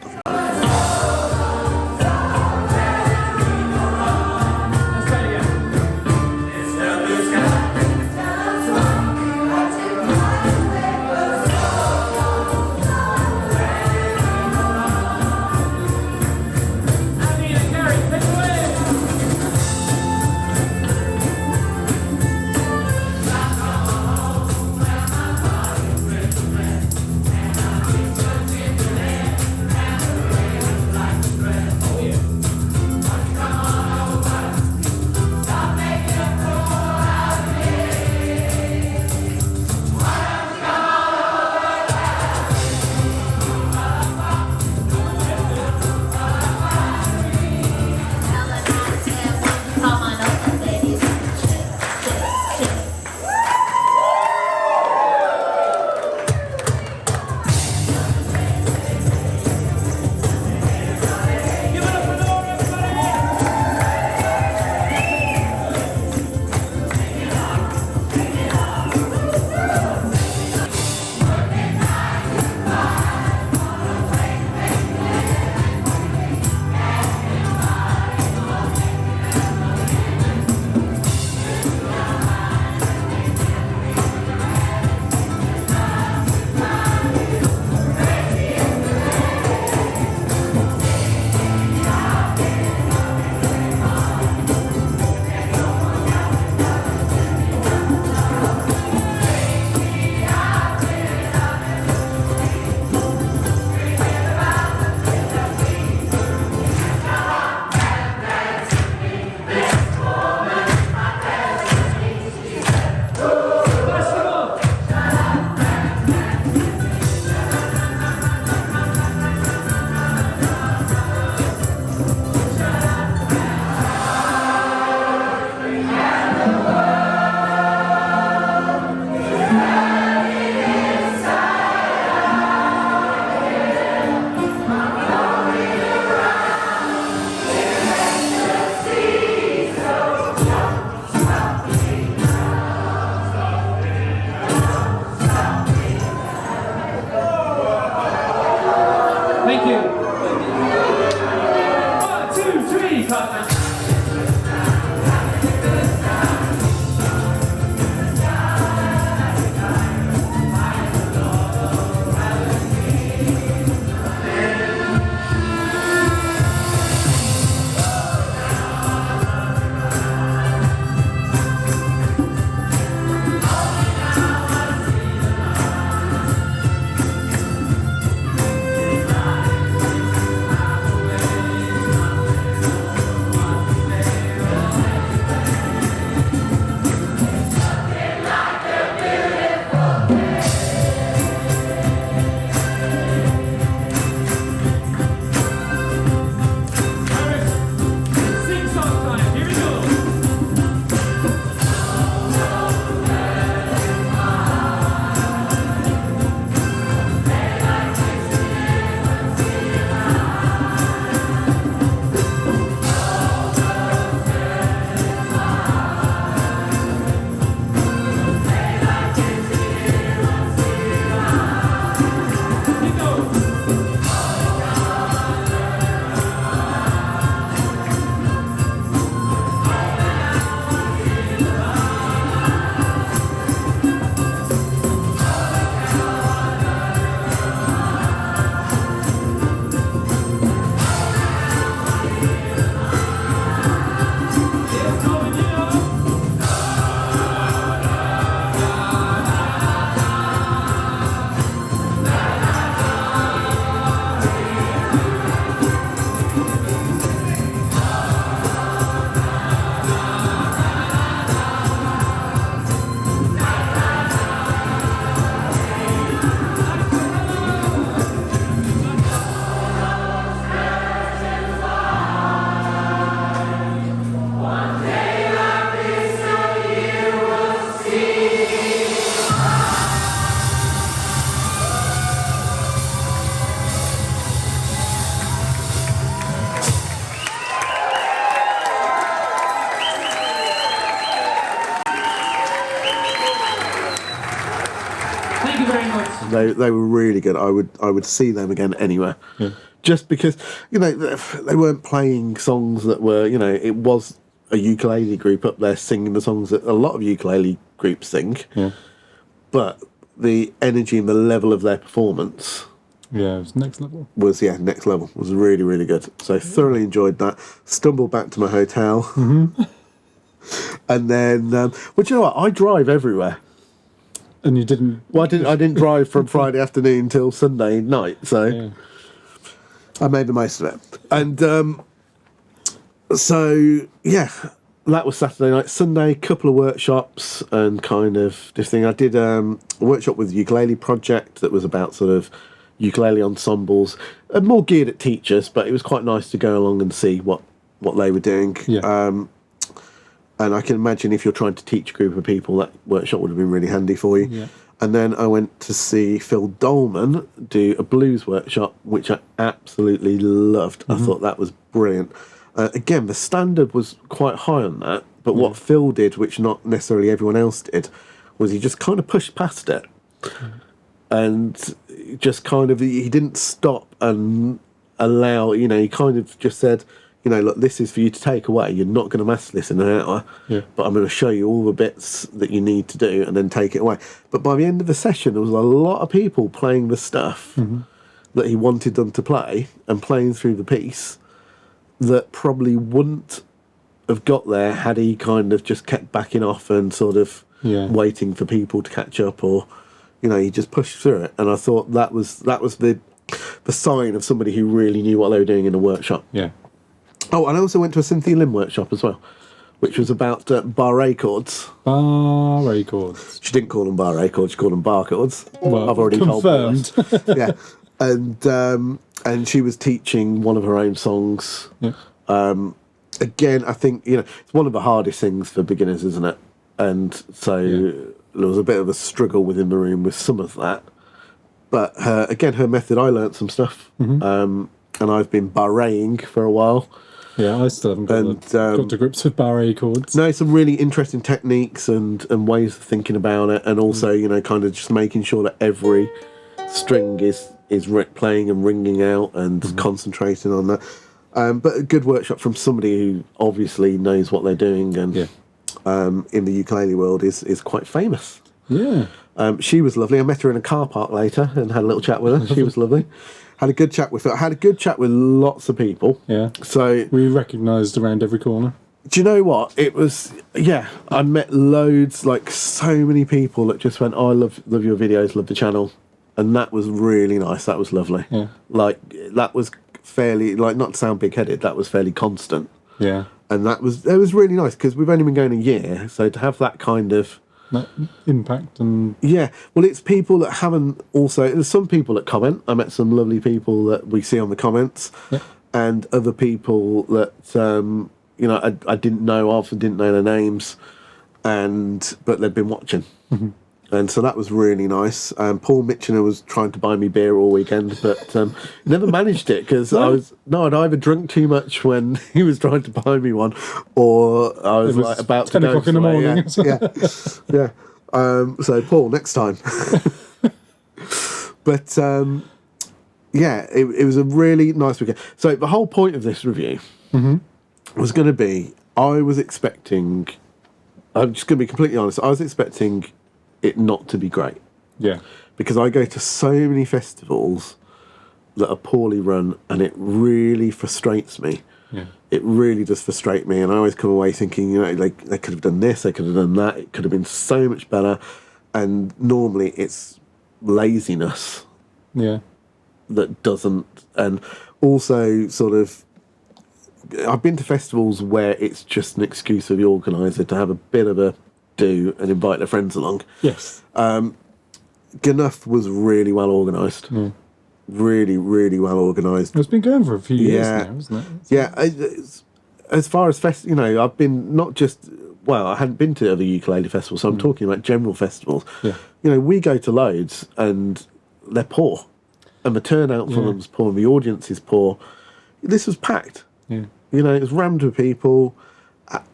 very much. They were really good. I would see them again anywhere. Yeah. Just because, they weren't playing songs that were, it was a ukulele group up there singing the songs that a lot of ukulele groups sing. Yeah. But the energy and the level of their performance Yeah, it was next level. was next level. Was really, really good. So thoroughly enjoyed that. Stumbled back to my hotel. Mm-hmm. And then, well, do you know what? I drive everywhere. And you didn't... Well, I didn't drive from Friday afternoon till Sunday night, so Yeah. I made the most of it. And so, yeah, that was Saturday night. Sunday, couple of workshops and kind of this thing. I did a workshop with the Ukulele Project that was about sort of ukulele ensembles, more geared at teachers, but it was quite nice to go along and see what they were doing. Yeah. And I can imagine if you're trying to teach a group of people, that workshop would have been really handy for you. Yeah. And then I went to see Phil Dolman do a blues workshop, which I absolutely loved. I thought that was brilliant. Again, the standard was quite high on that, but what Phil did, which not necessarily everyone else did, was he just kind of pushed past it. And just kind of, he didn't stop and allow, he kind of just said, look, this is for you to take away. You're not going to master this in an hour, but I'm going to show you all the bits that you need to do and then take it away. But by the end of the session, there was a lot of people playing the stuff that he wanted them to play and playing through the piece that probably wouldn't have got there had he kind of just kept backing off and sort of waiting for people to catch up, or, he just pushed through it. And I thought that was the sign of somebody who really knew what they were doing in a workshop. Yeah. Oh, and I also went to a Cynthia Lin workshop as well, which was about bar A chords. Bar A chords. She didn't call them bar A chords, she called them bar chords. Well, I've already confirmed. told her. Yeah. And she was teaching one of her own songs. Yeah. Again, I think, it's one of the hardest things for beginners, isn't it? And so there was a bit of a struggle within the room with some of that. But her method, I learnt some stuff. And I've been barraying for a while. Yeah, I still haven't got to grips with bar A chords. No, some really interesting techniques and ways of thinking about it, and also kind of just making sure that every string is playing and ringing out and concentrating on that. But a good workshop from somebody who obviously knows what they're doing and in the ukulele world is quite famous. Yeah. She was lovely. I met her in a car park later and had a little chat with her. She was lovely. Had a good chat with her. Had a good chat with lots of people. Yeah. So we recognised around every corner. Do you know what? It was, I met loads, like so many people that just went, oh, I love your videos, love the channel. And that was really nice. That was lovely. Yeah. Like, that was fairly, not to sound big-headed, that was fairly constant. Yeah. And it was really nice because we've only been going a year. So to have that kind of... That impact and... Yeah, well, it's people that haven't also... There's some people that comment. I met some lovely people that we see on the comments. Yeah. And other people that, I didn't know of and didn't know their names. But they'd been watching. Mm-hmm. And so that was really nice. Paul Mitchener was trying to buy me beer all weekend, but never managed it because I'd either drunk too much when he was trying to buy me one, or I was like about 10 to go o'clock in the morning. Yeah. So Paul, next time. But it was a really nice weekend. So the whole point of this review was going to be, I'm just going to be completely honest, I was expecting it not to be great. Yeah. Because I go to so many festivals that are poorly run and it really frustrates me. Yeah. It really does frustrate me, and I always come away thinking, they could have done this, they could have done that, it could have been so much better. And normally it's laziness that doesn't, and also sort of, I've been to festivals where it's just an excuse for the organiser to have a bit of a do and invite their friends along. Yes. GNUF was really well organised. Really, really well organised. It's been going for a few years now, hasn't it? Yeah. As far as I've been not just... Well, I hadn't been to other ukulele festivals, so I'm talking about general festivals. Yeah. We go to loads and they're poor. And the turnout for them is poor and the audience is poor. This was packed. Yeah. It was rammed with people.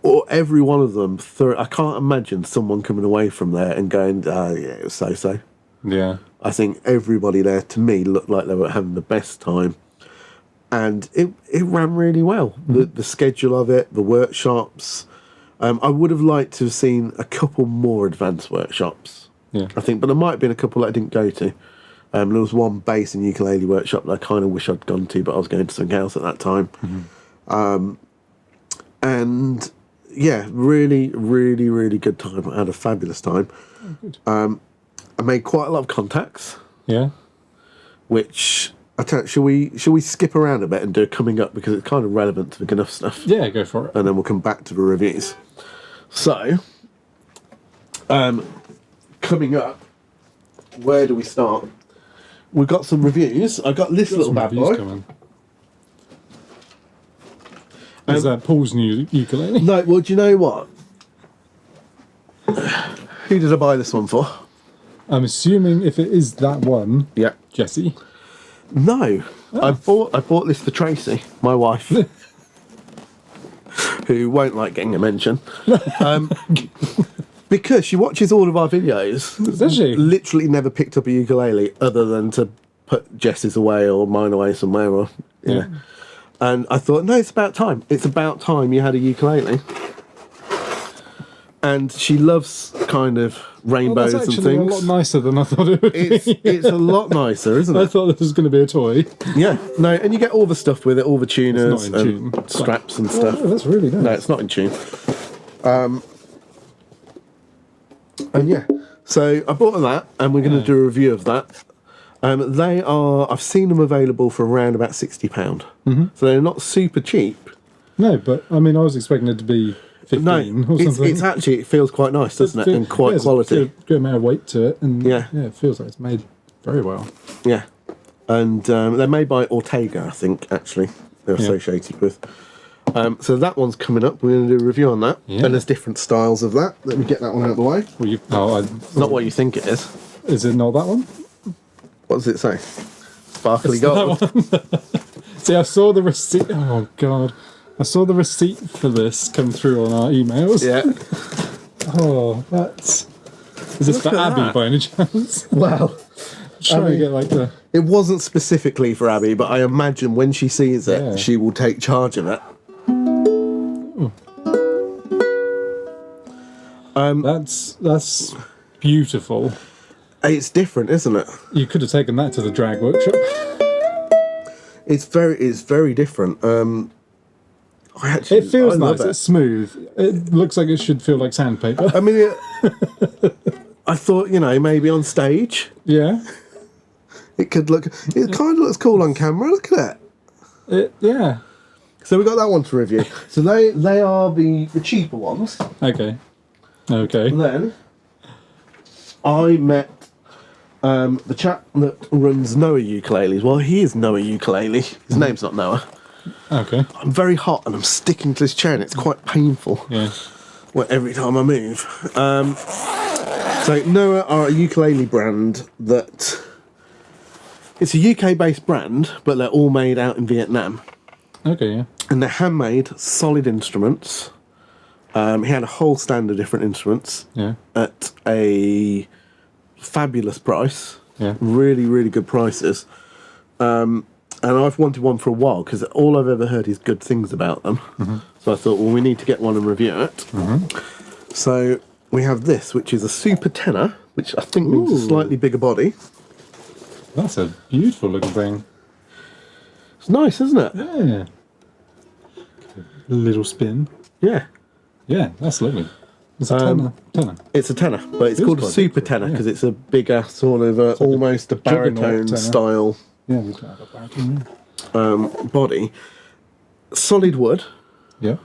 Or every one of them, I can't imagine someone coming away from there and going, it was so-so. Yeah. I think everybody there, to me, looked like they were having the best time. And it ran really well. The schedule of it, the workshops. I would have liked to have seen a couple more advanced workshops, Yeah. I think. But there might have been a couple that I didn't go to. There was one bass and ukulele workshop that I kind of wish I'd gone to, but I was going to something else at that time. And yeah, really, really, really good time. I had a fabulous time. Oh, good. I made quite a lot of contacts, Yeah. which I tell you, shall we skip around a bit and do a coming up, because it's kind of relevant to the GNUF stuff, Yeah, go for it. and then we'll come back to the reviews. So, coming up, where do we start? We've got some reviews. I got this little Some bad reviews boy. coming. Is that Paul's new ukulele? No, well, do you know what? Who did I buy this one for? I'm assuming if it is that one, Yeah. Jesse. No, I bought this for Tracy, my wife, who won't like getting a mention, because she watches all of our videos. Does she? Literally never picked up a ukulele other than to put Jess's away or mine away somewhere, or Yeah. And I thought, no, it's about time. It's about time you had a ukulele. And she loves kind of rainbows That's and actually things. a lot nicer than I thought it would be. It's a lot nicer, isn't I it? thought this was going to be a toy. Yeah, no, and you get all the stuff with it, all the tuners It's not in and tune. straps and stuff. Oh, that's really nice. No, it's not in tune. And yeah, so I bought that, and we're going to do a review of that. I've seen them available for around about £60. So they're not super cheap. No, but I mean, I was expecting it to be 15 No, or something. it's actually, it feels quite nice, doesn't it? And quite there's quality. A good amount of weight to it, and Yeah. it feels like it's made very well. Yeah. And they're made by Ortega, I think, actually. They're Yeah. associated with. So that one's coming up. We're going to do a review on that. Yeah. And there's different styles of that. Let me get that one out of the way. Well, Not what you think it is. Is it not that one? What does it say? Sparkly It's not gold. that one. See, I saw the receipt. Oh God, I saw the receipt for this come through on our emails. Yeah. Oh, that's. Is this Look for at Abby that. by any chance? Well, Trying to get like the. it wasn't specifically for Abby, but I imagine when she sees it, Yeah. she will take charge of it. That's beautiful. It's different, isn't it? You could have taken that to the drag workshop. It's very different. It feels I love nice. it. It's smooth. It looks like it should feel like sandpaper. I mean, I thought, maybe on stage Yeah. it could look. It kind of looks cool on camera. Look at it. Yeah. So we got that one to review. So they are the cheaper ones. Okay. And then I met the chap that runs Noah Ukuleles. Well, he is Noah Ukulele. His name's not Noah. Okay. I'm very hot and I'm sticking to this chair, and it's quite painful. Yeah. Well, every time I move. So Noah are a ukulele brand that it's a UK-based brand, but they're all made out in Vietnam, Okay. Yeah. and they're handmade, solid instruments. He had a whole stand of different instruments Yeah. at a fabulous price. Yeah. Really, really good prices. And I've wanted one for a while because all I've ever heard is good things about them. So I thought, well, we need to get one and review it. So we have this, which is a super tenor, which I think means a Ooh. slightly bigger body. That's a beautiful looking thing. It's nice, isn't it? Yeah. Little spin. Yeah. Yeah, that's lovely. It's a tenor. It's a tenor, but it's Feels called a quite super big, tenor yeah. because it's a bigger sort of almost a juggernaut baritone tenor. style Yeah, we can have a baritone. body. Solid wood. Yeah.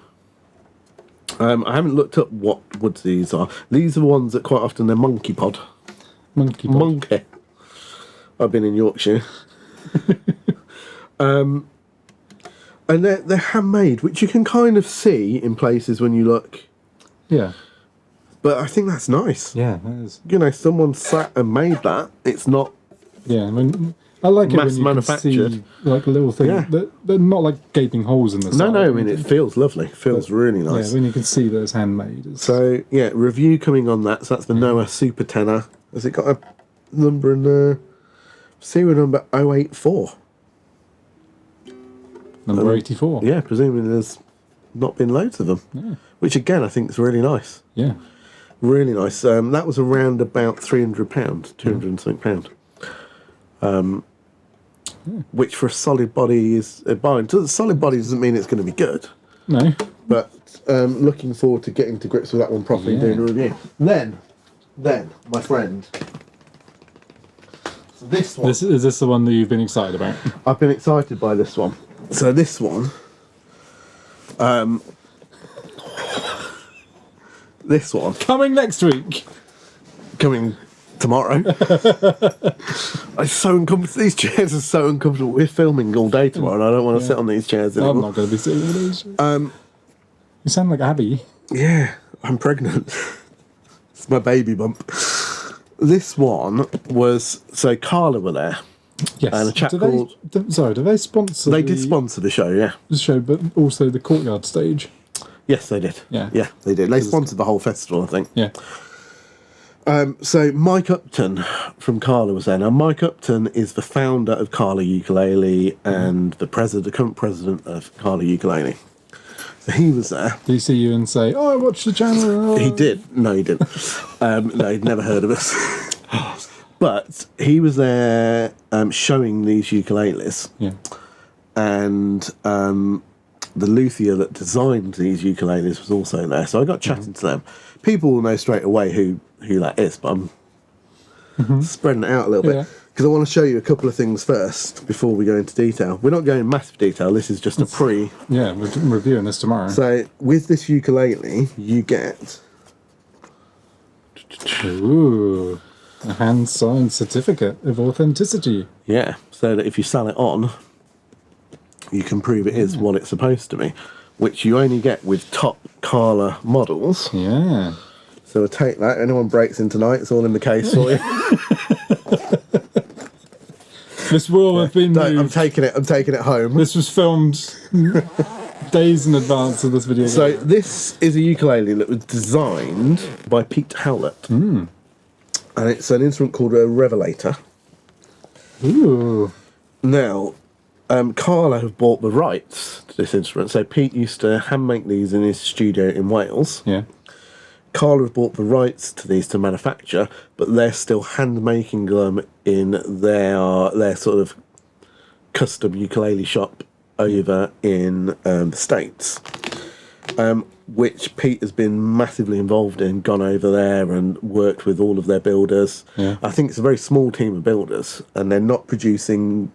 I haven't looked up what woods these are. These are the ones that quite often they're monkey pod. Monkey pod. Monkey. I've been in Yorkshire. And they're handmade, which you can kind of see in places when you look. Yeah. But I think that's nice. Yeah, that is. Someone sat and made that. It's not. Yeah, I mean, I like it Mass when you can manufactured. see like little things. Yeah. They're not like gaping holes in the side. No, I mean, it feels lovely. It feels really nice. Yeah, when you can see that it's handmade. It's, So, yeah, review coming on that. So that's the Noah Super Tenor. Has it got a number and serial number 084. Number 84. Yeah, presumably there's not been loads of them. Yeah. Which again, I think is really nice. Yeah. Really nice. That was around about £300, 200 and something pound. Which for a solid body is a bargain. Solid body doesn't mean it's going to be good. No. But looking forward to getting to grips with that one properly and doing a review. Then, my friend. So this one. Is this the one that you've been excited about? I've been excited by this one. So this one. This one. Coming next week. Coming tomorrow. It's so uncomfortable. These chairs are so uncomfortable. We're filming all day tomorrow and I don't want to sit on these chairs anymore. I'm not going to be sitting on these. You sound like Abby. Yeah, I'm pregnant. It's my baby bump. This one was... So Carla were there. Yes. And a chap do called... do they sponsor They did sponsor the show, yeah. the show, but also the courtyard stage? Yes, they did. Yeah. Yeah, they did. They sponsored the whole festival, I think. Yeah. So Mike Upton from Carla was there. Now, Mike Upton is the founder of Carla Ukulele and the current president of Carla Ukulele. So he was there. Did he see you and say, "Oh, I watched the channel"? He did. No, he didn't. No, he'd never heard of us. But he was there showing these ukuleles. Yeah. And the luthier that designed these ukuleles was also there. So I got chatting to them. People will know straight away who that is, but I'm spreading it out a little bit. Because I want to show you a couple of things first before we go into detail. We're not going in massive detail. This is just a pre. Yeah, we're reviewing this tomorrow. So with this ukulele, you get... Ooh, a hand-signed certificate of authenticity. Yeah, so that if you sell it on, you can prove it is what it's supposed to be, which you only get with top Carla models. Yeah. So we'll take that. Anyone breaks in tonight, it's all in the case for you. This will have been No, moved. I'm taking it home. This was filmed days in advance of this video. So this is a ukulele that was designed by Pete Howlett. And it's an instrument called a Revelator. Ooh. Now, Carla have bought the rights to this instrument. So Pete used to hand make these in his studio in Wales. Yeah. Carla have bought the rights to these to manufacture, but they're still hand making them in their sort of custom ukulele shop over in the States, which Pete has been massively involved in, gone over there and worked with all of their builders. Yeah. I think it's a very small team of builders, and they're not producing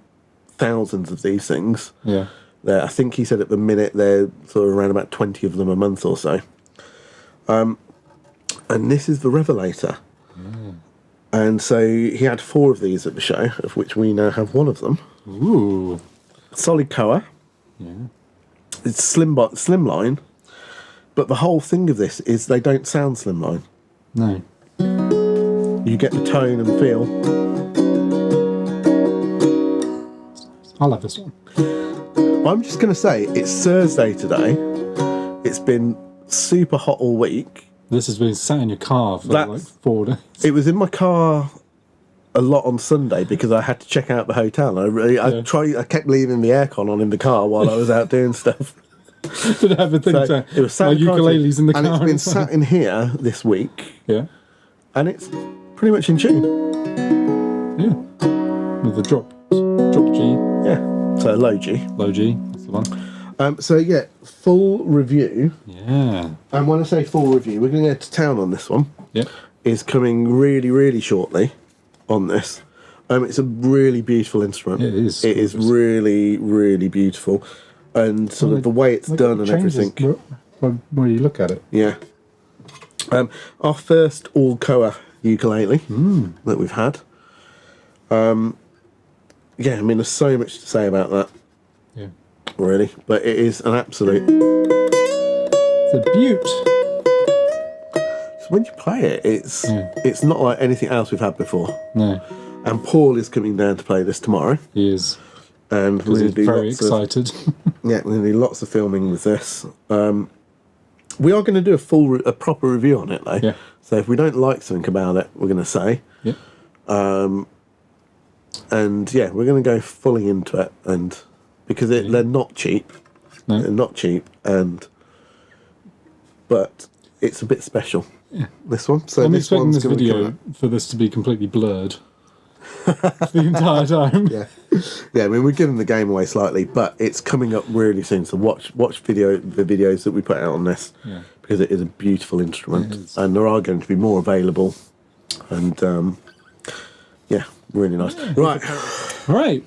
thousands of these things. Yeah. I think he said at the minute they're sort of around about 20 of them a month or so. And this is the Revelator. And so he had 4 of these at the show, of which we now have 1 of them. Ooh. Solid koa. Yeah. It's slimline. But the whole thing of this is they don't sound slimline. No. You get the tone and feel. I love this one. I'm just going to say, it's Thursday today. It's been super hot all week. This has been sat in your car for like 4 days. It was in my car a lot on Sunday because I had to check out the hotel. I kept leaving the aircon on in the car while I was out doing stuff. Did it have a thing to it was sat my in the car ukulele's in the and car? it's been sat in here this week. Yeah. And it's pretty much in tune. Yeah. With the drop G. Yeah. So low G. Low G. That's the one. So yeah, full review. Yeah. And when I say full review, we're going to go to town on this one. Yep. Is coming really, really shortly on this. It's a really beautiful instrument. It is. It is really, really beautiful. And sort of the way it's done and everything. When you look at it. Yeah. Our first all koa ukulele that we've had. Yeah, I mean, there's so much to say about that. Yeah. Really. But it is an absolute... It's a beaut. So when you play it, it's not like anything else we've had before. No. And Paul is coming down to play this tomorrow. He is. And we're He's going to do very excited. Yeah, we're going to do lots of filming with this. We are going to do a proper review on it, though. Yeah. So if we don't like something about it, we're going to say. Yeah. And yeah, we're going to go fully into it, and because they're not cheap, No. they're not cheap, but it's a bit special. Yeah. This one. So I'm this expecting one's this gonna video come for this to be completely blurred the entire time. out. Yeah. I mean, we're giving the game away slightly, but it's coming up really soon. So watch the videos that we put out on this, because it is a beautiful instrument, and there are going to be more available, and yeah, really nice. Right.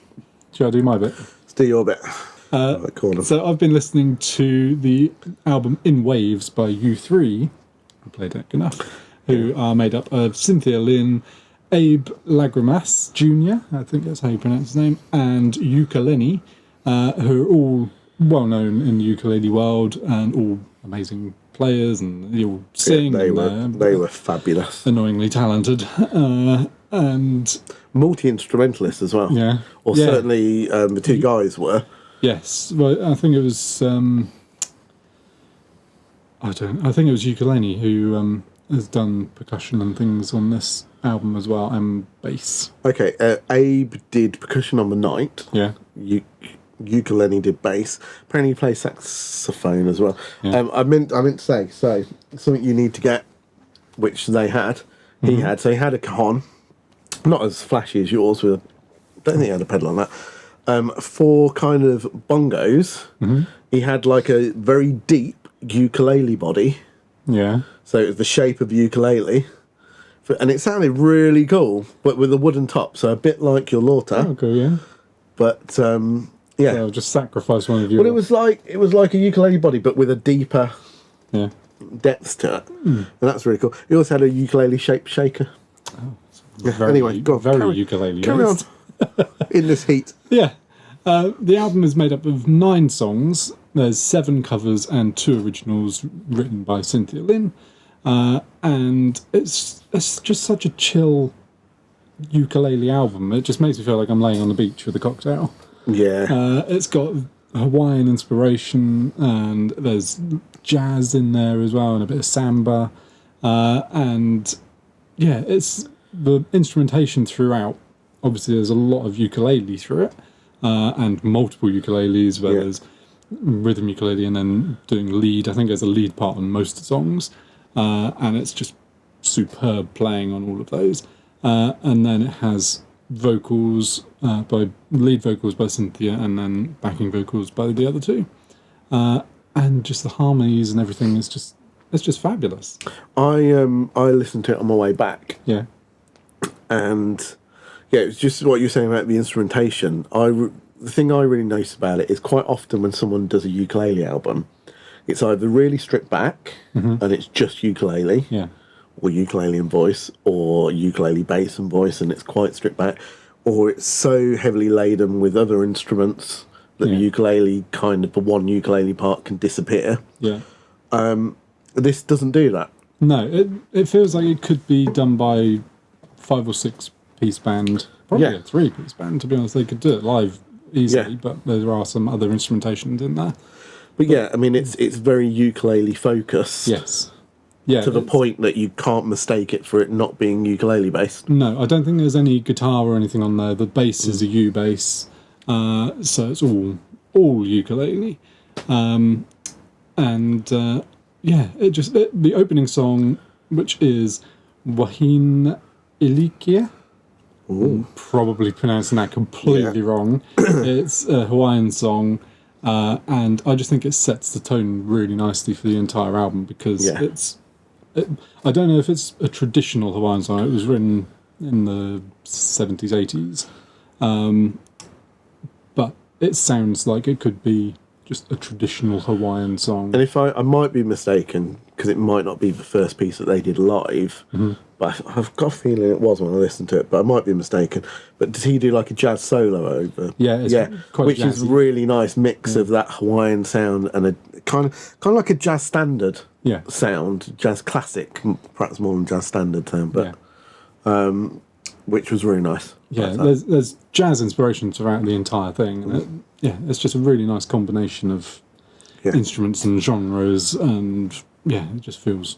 Shall I do my bit? Let's do your bit. So I've been listening to the album In Waves by U3, who played at GNUF, who are made up of Cynthia Lin, Abe Lagrimas Jr., I think that's how you pronounce his name, and Ukulele, who are all well known in the ukulele world and all amazing players, and they all sing. They were fabulous. Annoyingly talented. And multi-instrumentalists as well. Yeah. Or certainly the two guys were. Yes. Well, I think it was I think it was Ukulele who has done percussion and things on this album as well, and bass. Okay, Abe did percussion on The Night. Yeah. Ukulele did bass. Apparently he plays saxophone as well. Yeah. I meant to say, so something you need to get, which they had. He had. So he had a cajon, not as flashy as yours. I don't think he had a pedal on that. For kind of bongos, he had like a very deep ukulele body. Yeah. So it was the shape of ukulele. And it sounded really cool, but with a wooden top, so a bit like your Lorta. Oh, cool, yeah. But yeah. So I'll just sacrifice one of your... Well, it was like a ukulele body, but with a deeper depth to it. And that's really cool. He also had a ukulele shaped shaker. Oh, yeah. Anyway, go on. Very ukulele. Carry on. In this heat. Yeah. The album is made up of 9 songs. There's 7 covers and 2 originals written by Cynthia Lin. And it's just such a chill ukulele album. It just makes me feel like I'm laying on the beach with a cocktail. Yeah. It's got Hawaiian inspiration, and there's jazz in there as well, and a bit of samba. And yeah, it's the instrumentation throughout. Obviously, there's a lot of ukulele through it, and multiple ukuleles, where there's rhythm ukulele and then doing lead. I think there's a lead part on most songs, and it's just superb playing on all of those. And then it has lead vocals by Cynthia, and then backing vocals by the other 2. And just the harmonies and everything is just fabulous. I listened to it on my way back. Yeah. And yeah, it's just what you're saying about the instrumentation. The thing I really notice about it is quite often when someone does a ukulele album, it's either really stripped back and it's just ukulele, or ukulele and voice, or ukulele bass and voice, and it's quite stripped back, or it's so heavily laden with other instruments that the ukulele the one ukulele part can disappear. Yeah. This doesn't do that. No, it feels like it could be done by 5 or 6 piece band, probably a 3-piece band, to be honest. They could do it live easily, but there are some other instrumentations in there. But yeah, I mean, it's very ukulele focused. Yes. Yeah. To the point that you can't mistake it for it not being ukulele based. No, I don't think there's any guitar or anything on there. The bass is a U bass, so it's all ukulele. The opening song, which is Wahin Ilikia, probably pronouncing that completely wrong. It's a Hawaiian song, and I just think it sets the tone really nicely for the entire album, because I don't know if it's a traditional Hawaiian song. It was written in the 70s, 80s, but it sounds like it could be just a traditional Hawaiian song. And if I might be mistaken, because it might not be the first piece that they did live, but I've got a feeling it was when I listened to it, but I might be mistaken. But did he do like a jazz solo over? Yeah, quite which jazzy. is a really nice mix of that Hawaiian sound and a kind of like a jazz standard sound, jazz classic, perhaps more than jazz standard sound, but which was really nice. Yeah, there's jazz inspiration throughout the entire thing, and it's just a really nice combination of instruments and genres, and it just feels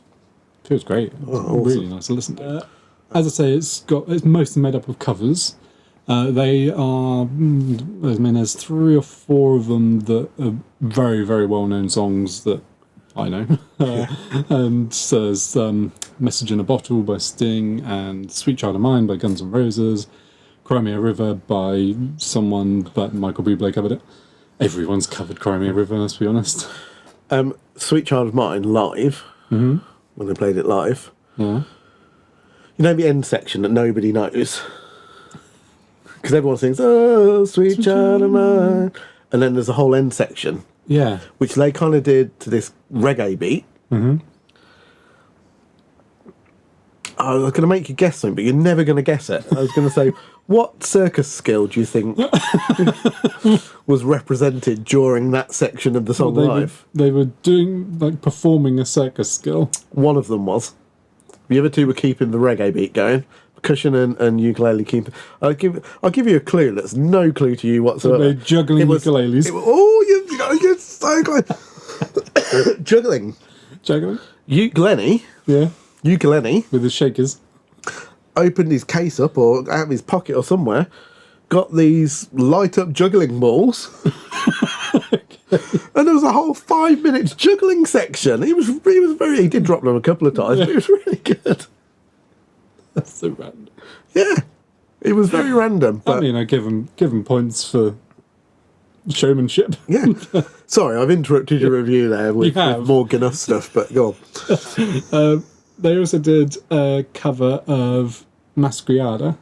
great. It's really nice to listen to. as I say, it's mostly made up of covers. They are, there's 3 or 4 of them that are very, very well-known songs that I know. And so there's Message in a Bottle by Sting, and Sweet Child of Mine by Guns N' Roses, Cry Me a River by someone, but Michael Bublé covered it. Everyone's covered Cry Me a River, let's be honest. Sweet Child of Mine live, when they played it live. Yeah. You know the end section that nobody knows? Because everyone sings, "Oh, sweet child of mine," and then there's a whole end section, Yeah. which they kind of did to this reggae beat. Mm-hmm. I was going to make you guess something, but you're never going to guess it. I was going to say, what circus skill do you think was represented during that section of the song live? They were doing, like, performing a circus skill. One of them was. The other two were keeping the reggae beat going. Percussion and ukulele keep. I'll give you a clue that's no clue to you whatsoever. They're juggling ukuleles. You're so close. Juggling. Ukulele. Yeah. Ukulele. With the shakers. Opened his case up or out of his pocket or somewhere. Got these light up juggling balls. And there was a whole 5 minutes juggling section. He did drop them a couple of times, but it was really good. That's so random. Yeah, it was very random. But I mean, I give them points for showmanship. Yeah. Sorry, I've interrupted your review there with more GNUF stuff, but go on. They also did a cover of Masquerada,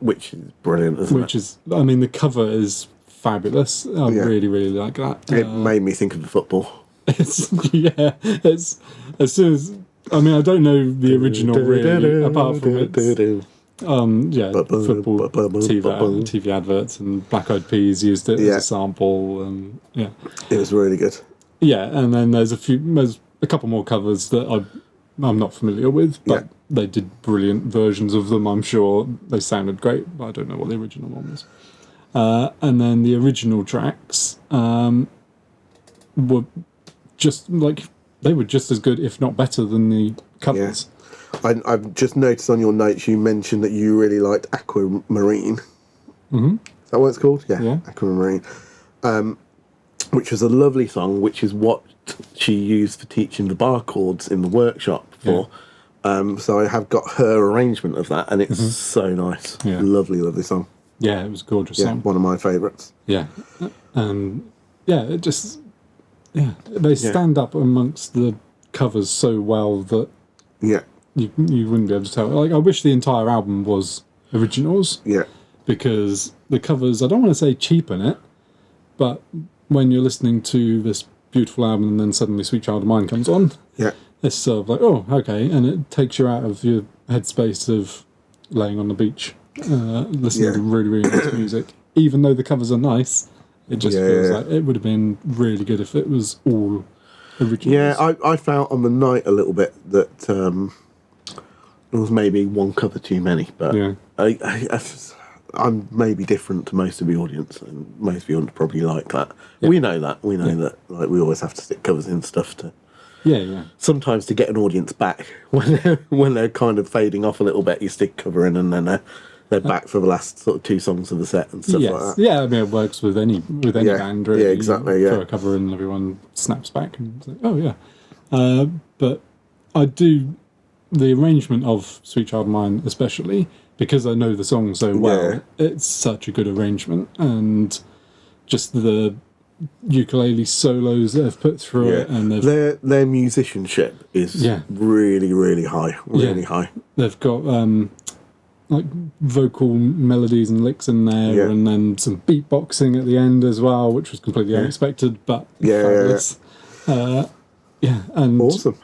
which is brilliant, isn't it? I mean, the cover is fabulous. I really, really like that. It made me think of the football. It's as soon as. I mean, I don't know the original really, apart from its football TV adverts, and Black Eyed Peas used it as a sample, and it was really good. Yeah, and then there's a couple more covers that I'm not familiar with, but they did brilliant versions of them. I'm sure they sounded great, but I don't know what the original one was. And then the original tracks were just like. They were just as good, if not better, than the covers. Yeah. I've just noticed on your notes you mentioned that you really liked Aquamarine. Mm-hmm. Is that what it's called? Yeah. Aquamarine. Which was a lovely song, which is what she used for teaching the bar chords in the workshop for. Yeah. So I have got her arrangement of that, and it's so nice. Yeah. Lovely, lovely song. Yeah, it was a gorgeous song. One of my favourites. Yeah. It just... Yeah, they stand up amongst the covers so well that you wouldn't be able to tell. Like, I wish the entire album was originals. Yeah. Because the covers, I don't want to say cheapen it, but when you're listening to this beautiful album and then suddenly Sweet Child of Mine comes on, it's sort of like, oh, okay, and it takes you out of your headspace of laying on the beach, listening to really, really nice music. Even though the covers are nice, it just feels like it would have been really good if it was all originals. Yeah, I felt on the night a little bit that there was maybe one cover too many, but I'm maybe different to most of the audience, and most of the audience probably like that. Yeah. We know that. We know that. Like, we always have to stick covers in stuff to. Yeah. Sometimes to get an audience back when they're kind of fading off a little bit, you stick cover in, and then they're back for the last sort of 2 songs of the set and stuff like that. Yeah, I mean, it works with any band, really. Yeah, exactly, Throw a cover in and everyone snaps back and say, oh, yeah. But I do... The arrangement of Sweet Child of Mine, especially, because I know the song so well, it's such a good arrangement. And just the ukulele solos that they've put through it. And their musicianship is really, really high. Really high. They've got... like vocal melodies and licks in there, and then some beatboxing at the end as well, which was completely unexpected, but fabulous. And awesome.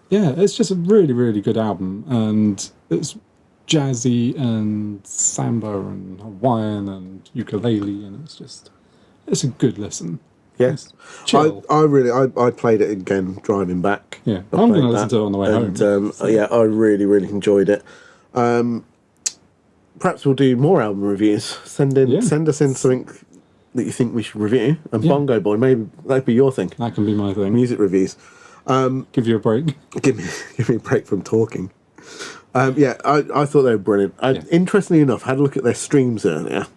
Yeah, it's just a really, really good album, and it's jazzy and samba and Hawaiian and ukulele, and it's a good listen. Yes, I played it again driving back. Yeah, I'm going to listen to it on the way home. I really, really enjoyed it. Perhaps we'll do more album reviews. Send us in something that you think we should review. And BongoBoy, maybe that'd be your thing. That can be my thing. Music reviews. Give you a break. Give me a break from talking. Yeah, I thought they were brilliant. Interestingly enough, I had a look at their streams earlier,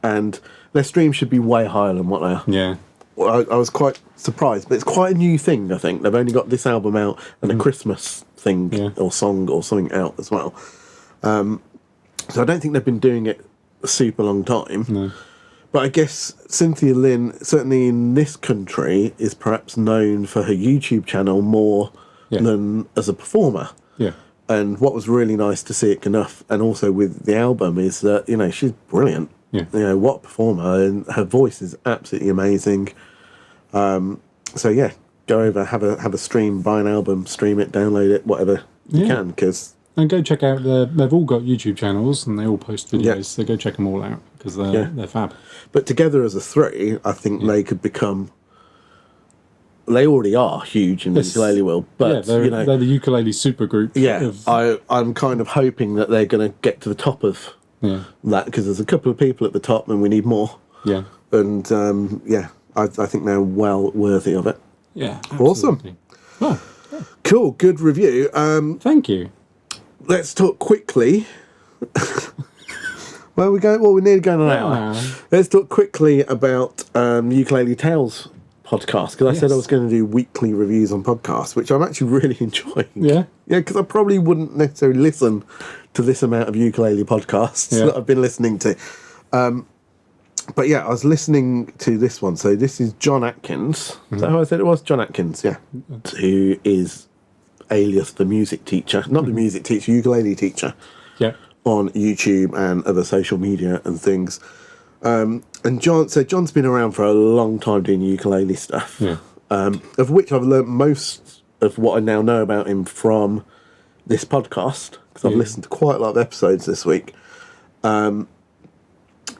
and their streams should be way higher than what they are. Yeah. Well, I was quite surprised, but it's quite a new thing, I think. They've only got this album out and a Christmas thing or song or something out as well. So I don't think they've been doing it a super long time. No. But I guess Cynthia Lin, certainly in this country, is perhaps known for her YouTube channel more than as a performer. Yeah. And what was really nice to see at GNUF, and also with the album, is that, you know, she's brilliant. Yeah. You know, what a performer, and her voice is absolutely amazing. So yeah, go over, have a stream, buy an album, stream it, download it, whatever you can, because... And go check out they've all got YouTube channels and they all post videos, so go check them all out, because they're fab. But together as a three, I think they could become... They already are huge in the ukulele world, but they're the ukulele supergroup. Yeah, I'm kind of hoping that they're going to get to the top of that, because there's a couple of people at the top and we need more. Yeah. And I think they're well worthy of it. Yeah. Absolutely. Awesome. Oh, cool, good review. thank you. Let's talk quickly. Where are we going? Well, we're nearly going an hour. Let's talk quickly about Ukulele Tales podcast, because I said I was going to do weekly reviews on podcasts, which I'm actually really enjoying. Yeah, because I probably wouldn't necessarily listen to this amount of ukulele podcasts that I've been listening to. But yeah, I was listening to this one. So this is John Atkins. Is that how I said it was? John Atkins, who is alias the music teacher, not the music teacher, ukulele teacher, on YouTube and other social media and things. And John's been around for a long time doing ukulele stuff, of which I've learnt most of what I now know about him from this podcast, because I've listened to quite a lot of episodes this week.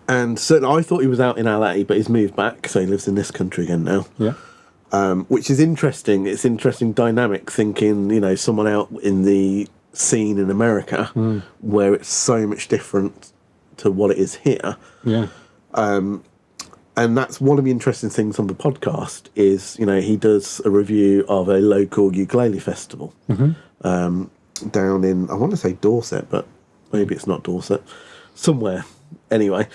And certainly I thought he was out in LA, but he's moved back, so he lives in this country again now. Which is interesting. It's interesting dynamic, thinking, you know, someone out in the scene in America where it's so much different to what it is here. And that's one of the interesting things on the podcast is, you know, he does a review of a local ukulele festival down in, I want to say Dorset, but maybe it's not Dorset. Somewhere, anyway.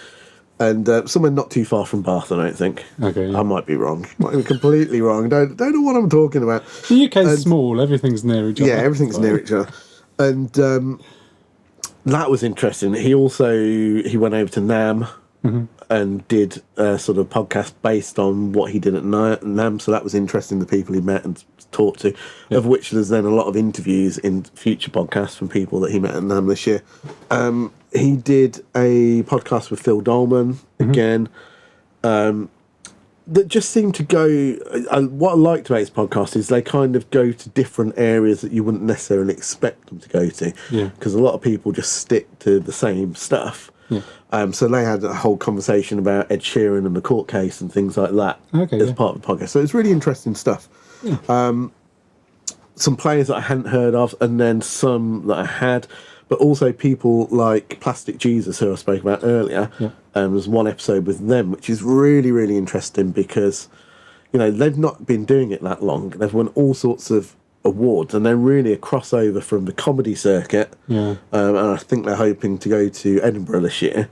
And somewhere not too far from Bath, I don't think. I might be wrong. Might be completely wrong. Don't know what I'm talking about. The UK's small. Everything's near each other. Yeah, everything's near each other. And that was interesting. He went over to NAM and did a sort of podcast based on what he did at NAM. So that was interesting, the people he met and talked to, of which there's then a lot of interviews in future podcasts from people that he met at NAM this year. He did a podcast with Phil Dolman again, that just seemed to go... what I liked about his podcast is they kind of go to different areas that you wouldn't necessarily expect them to go to, because a lot of people just stick to the same stuff. So they had a whole conversation about Ed Sheeran and the court case and things like that as part of the podcast. So it's really interesting stuff. Some players that I hadn't heard of, and then some that I had, but also people like Plastic Jesus, who I spoke about earlier. There's one episode with them, which is really, really interesting because, you know, they've not been doing it that long. They've won all sorts of awards, and they're really a crossover from the comedy circuit. And I think they're hoping to go to Edinburgh this year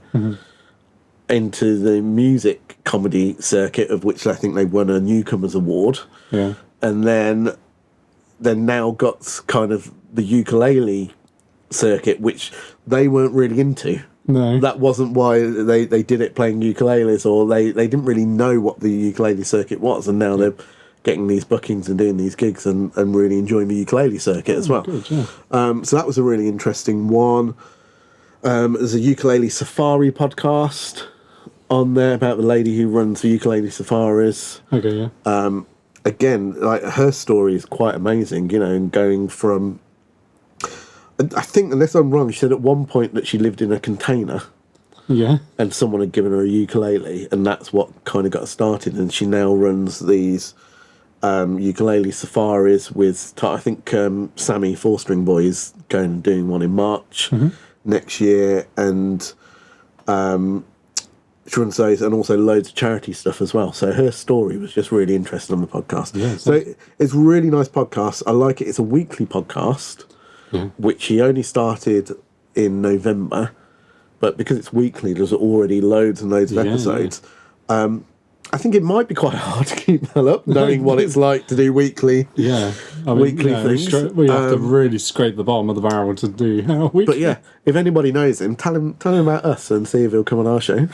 into the music comedy circuit, of which I think they won a Newcomers Award. And then they've now got kind of the ukulele circuit, which they weren't really into. That wasn't why they did it, playing ukuleles, or they didn't really know what the ukulele circuit was, and now they're getting these bookings and doing these gigs and really enjoying the ukulele circuit as well. Good, so that was a really interesting one. There's a ukulele safari podcast on there about the lady who runs the ukulele safaris. Again, like, her story is quite amazing, you know, and going from... I think, unless I'm wrong, she said at one point that she lived in a container. And someone had given her a ukulele, and that's what kind of got her started. And she now runs these ukulele safaris with, I think, Sammy Four-String Boy is going and doing one in March next year. And she runs those, and also loads of charity stuff as well. So her story was just really interesting on the podcast. So it's a really nice podcast. I like it. It's a weekly podcast. which he only started in November, but because it's weekly, there's already loads and loads of episodes. I think it might be quite hard to keep that up, knowing what it's like to do weekly. Yeah, I mean, weekly things. We have to really scrape the bottom of the barrel to do weekly. But yeah, if anybody knows him, tell him about us and see if he'll come on our show.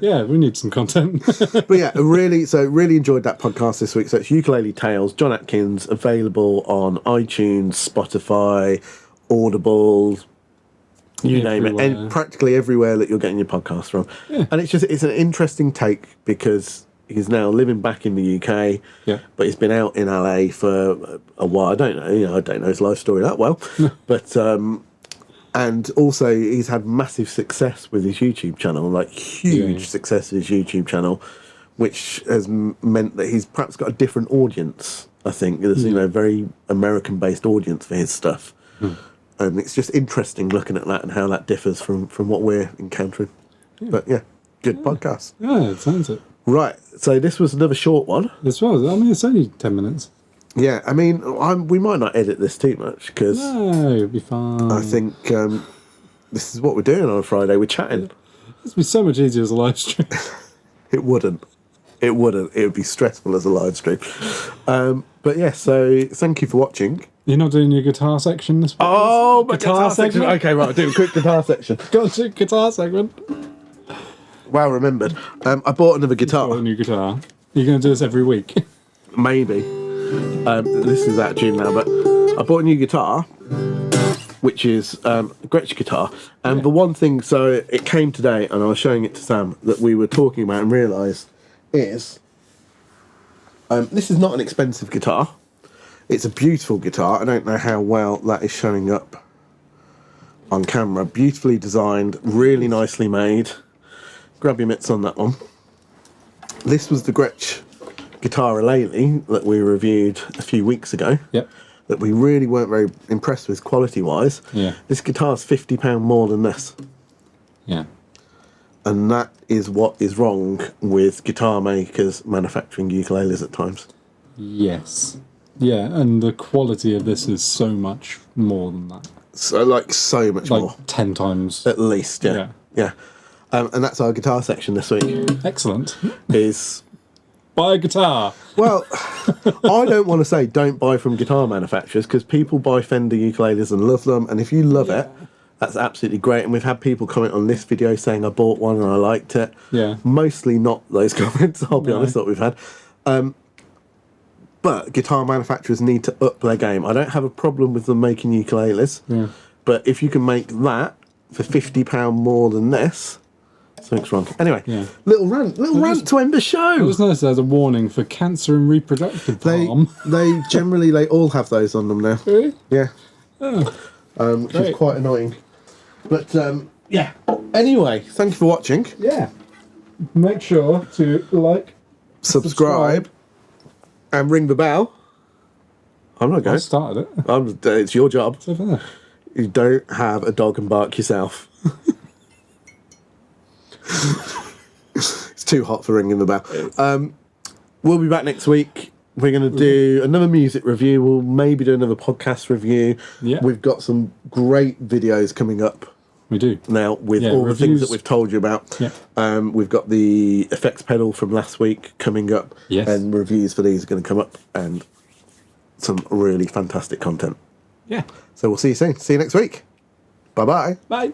Yeah, we need some content. But yeah, really enjoyed that podcast this week. So it's Ukulele Tales, John Atkins, available on iTunes, Spotify, Audible, you name it, and practically everywhere that you're getting your podcast from. And it's an interesting take because he's now living back in the UK, but he's been out in LA for a while. I don't know his life story that well, but and also he's had massive success with his YouTube channel, like huge success with his YouTube channel, which has meant that he's perhaps got a different audience. I think there's very American-based audience for his stuff. And it's just interesting looking at that and how that differs from what we're encountering. But yeah, good podcast. Yeah, it sounds it. Right, so this was another short one. This was. I mean, it's only 10 minutes. Yeah, I mean, we might not edit this too much because no, it'll be fine. I think this is what we're doing on a Friday. We're chatting. It'd be so much easier as a live stream. It wouldn't. It would be stressful as a live stream. But yeah, so thank you for watching. You're not doing your guitar section this week? Oh, my guitar section. Okay, right, I'll do a quick guitar section. Got to guitar segment. Well remembered. I bought another guitar. Bought a new guitar. You're going to do this every week? Maybe. This is out of tune now, but I bought a new guitar, which is a Gretsch guitar. And the one thing, so it came today, and I was showing it to Sam, that we were talking about and realised is this is not an expensive guitar. It's a beautiful guitar. I don't know how well that is showing up on camera. Beautifully designed, really nicely made. Grab your mitts on that one. This was the Gretsch Guitar-Ukulele that we reviewed a few weeks ago. Yep. That we really weren't very impressed with quality-wise. Yeah. This guitar's £50 more than this. Yeah. And that is what is wrong with guitar makers manufacturing ukuleles at times. Yes. Yeah, and the quality of this is so much more than that. So much more. 10 times. At least, yeah. And that's our guitar section this week. Excellent. Is buy a guitar. Well, I don't want to say don't buy from guitar manufacturers because people buy Fender ukuleles and love them. And if you love it, that's absolutely great. And we've had people comment on this video saying I bought one and I liked it. Yeah. Mostly not those comments, I'll be honest, that we've had. But guitar manufacturers need to up their game. I don't have a problem with them making ukuleles. Yeah. But if you can make that for £50 more than this, something's wrong. Anyway, little rant to end the show. It was nice as a warning for cancer and reproductive harm. They generally all have those on them now. Really? Yeah. Oh. Which is quite annoying. But yeah. Anyway, thank you for watching. Yeah. Make sure to like, subscribe. And ring the bell. I'm not going. I started it. It's your job. It's over there. You don't have a dog and bark yourself. It's too hot for ringing the bell. We'll be back next week. We're going to do another music review. We'll maybe do another podcast review. Yeah. We've got some great videos coming up. We do. Now, with all reviews. the things that we've told you about. Yeah. We've got the effects pedal from last week coming up. Yes. And reviews for these are going to come up. And some really fantastic content. Yeah. So we'll see you soon. See you next week. Bye-bye. Bye.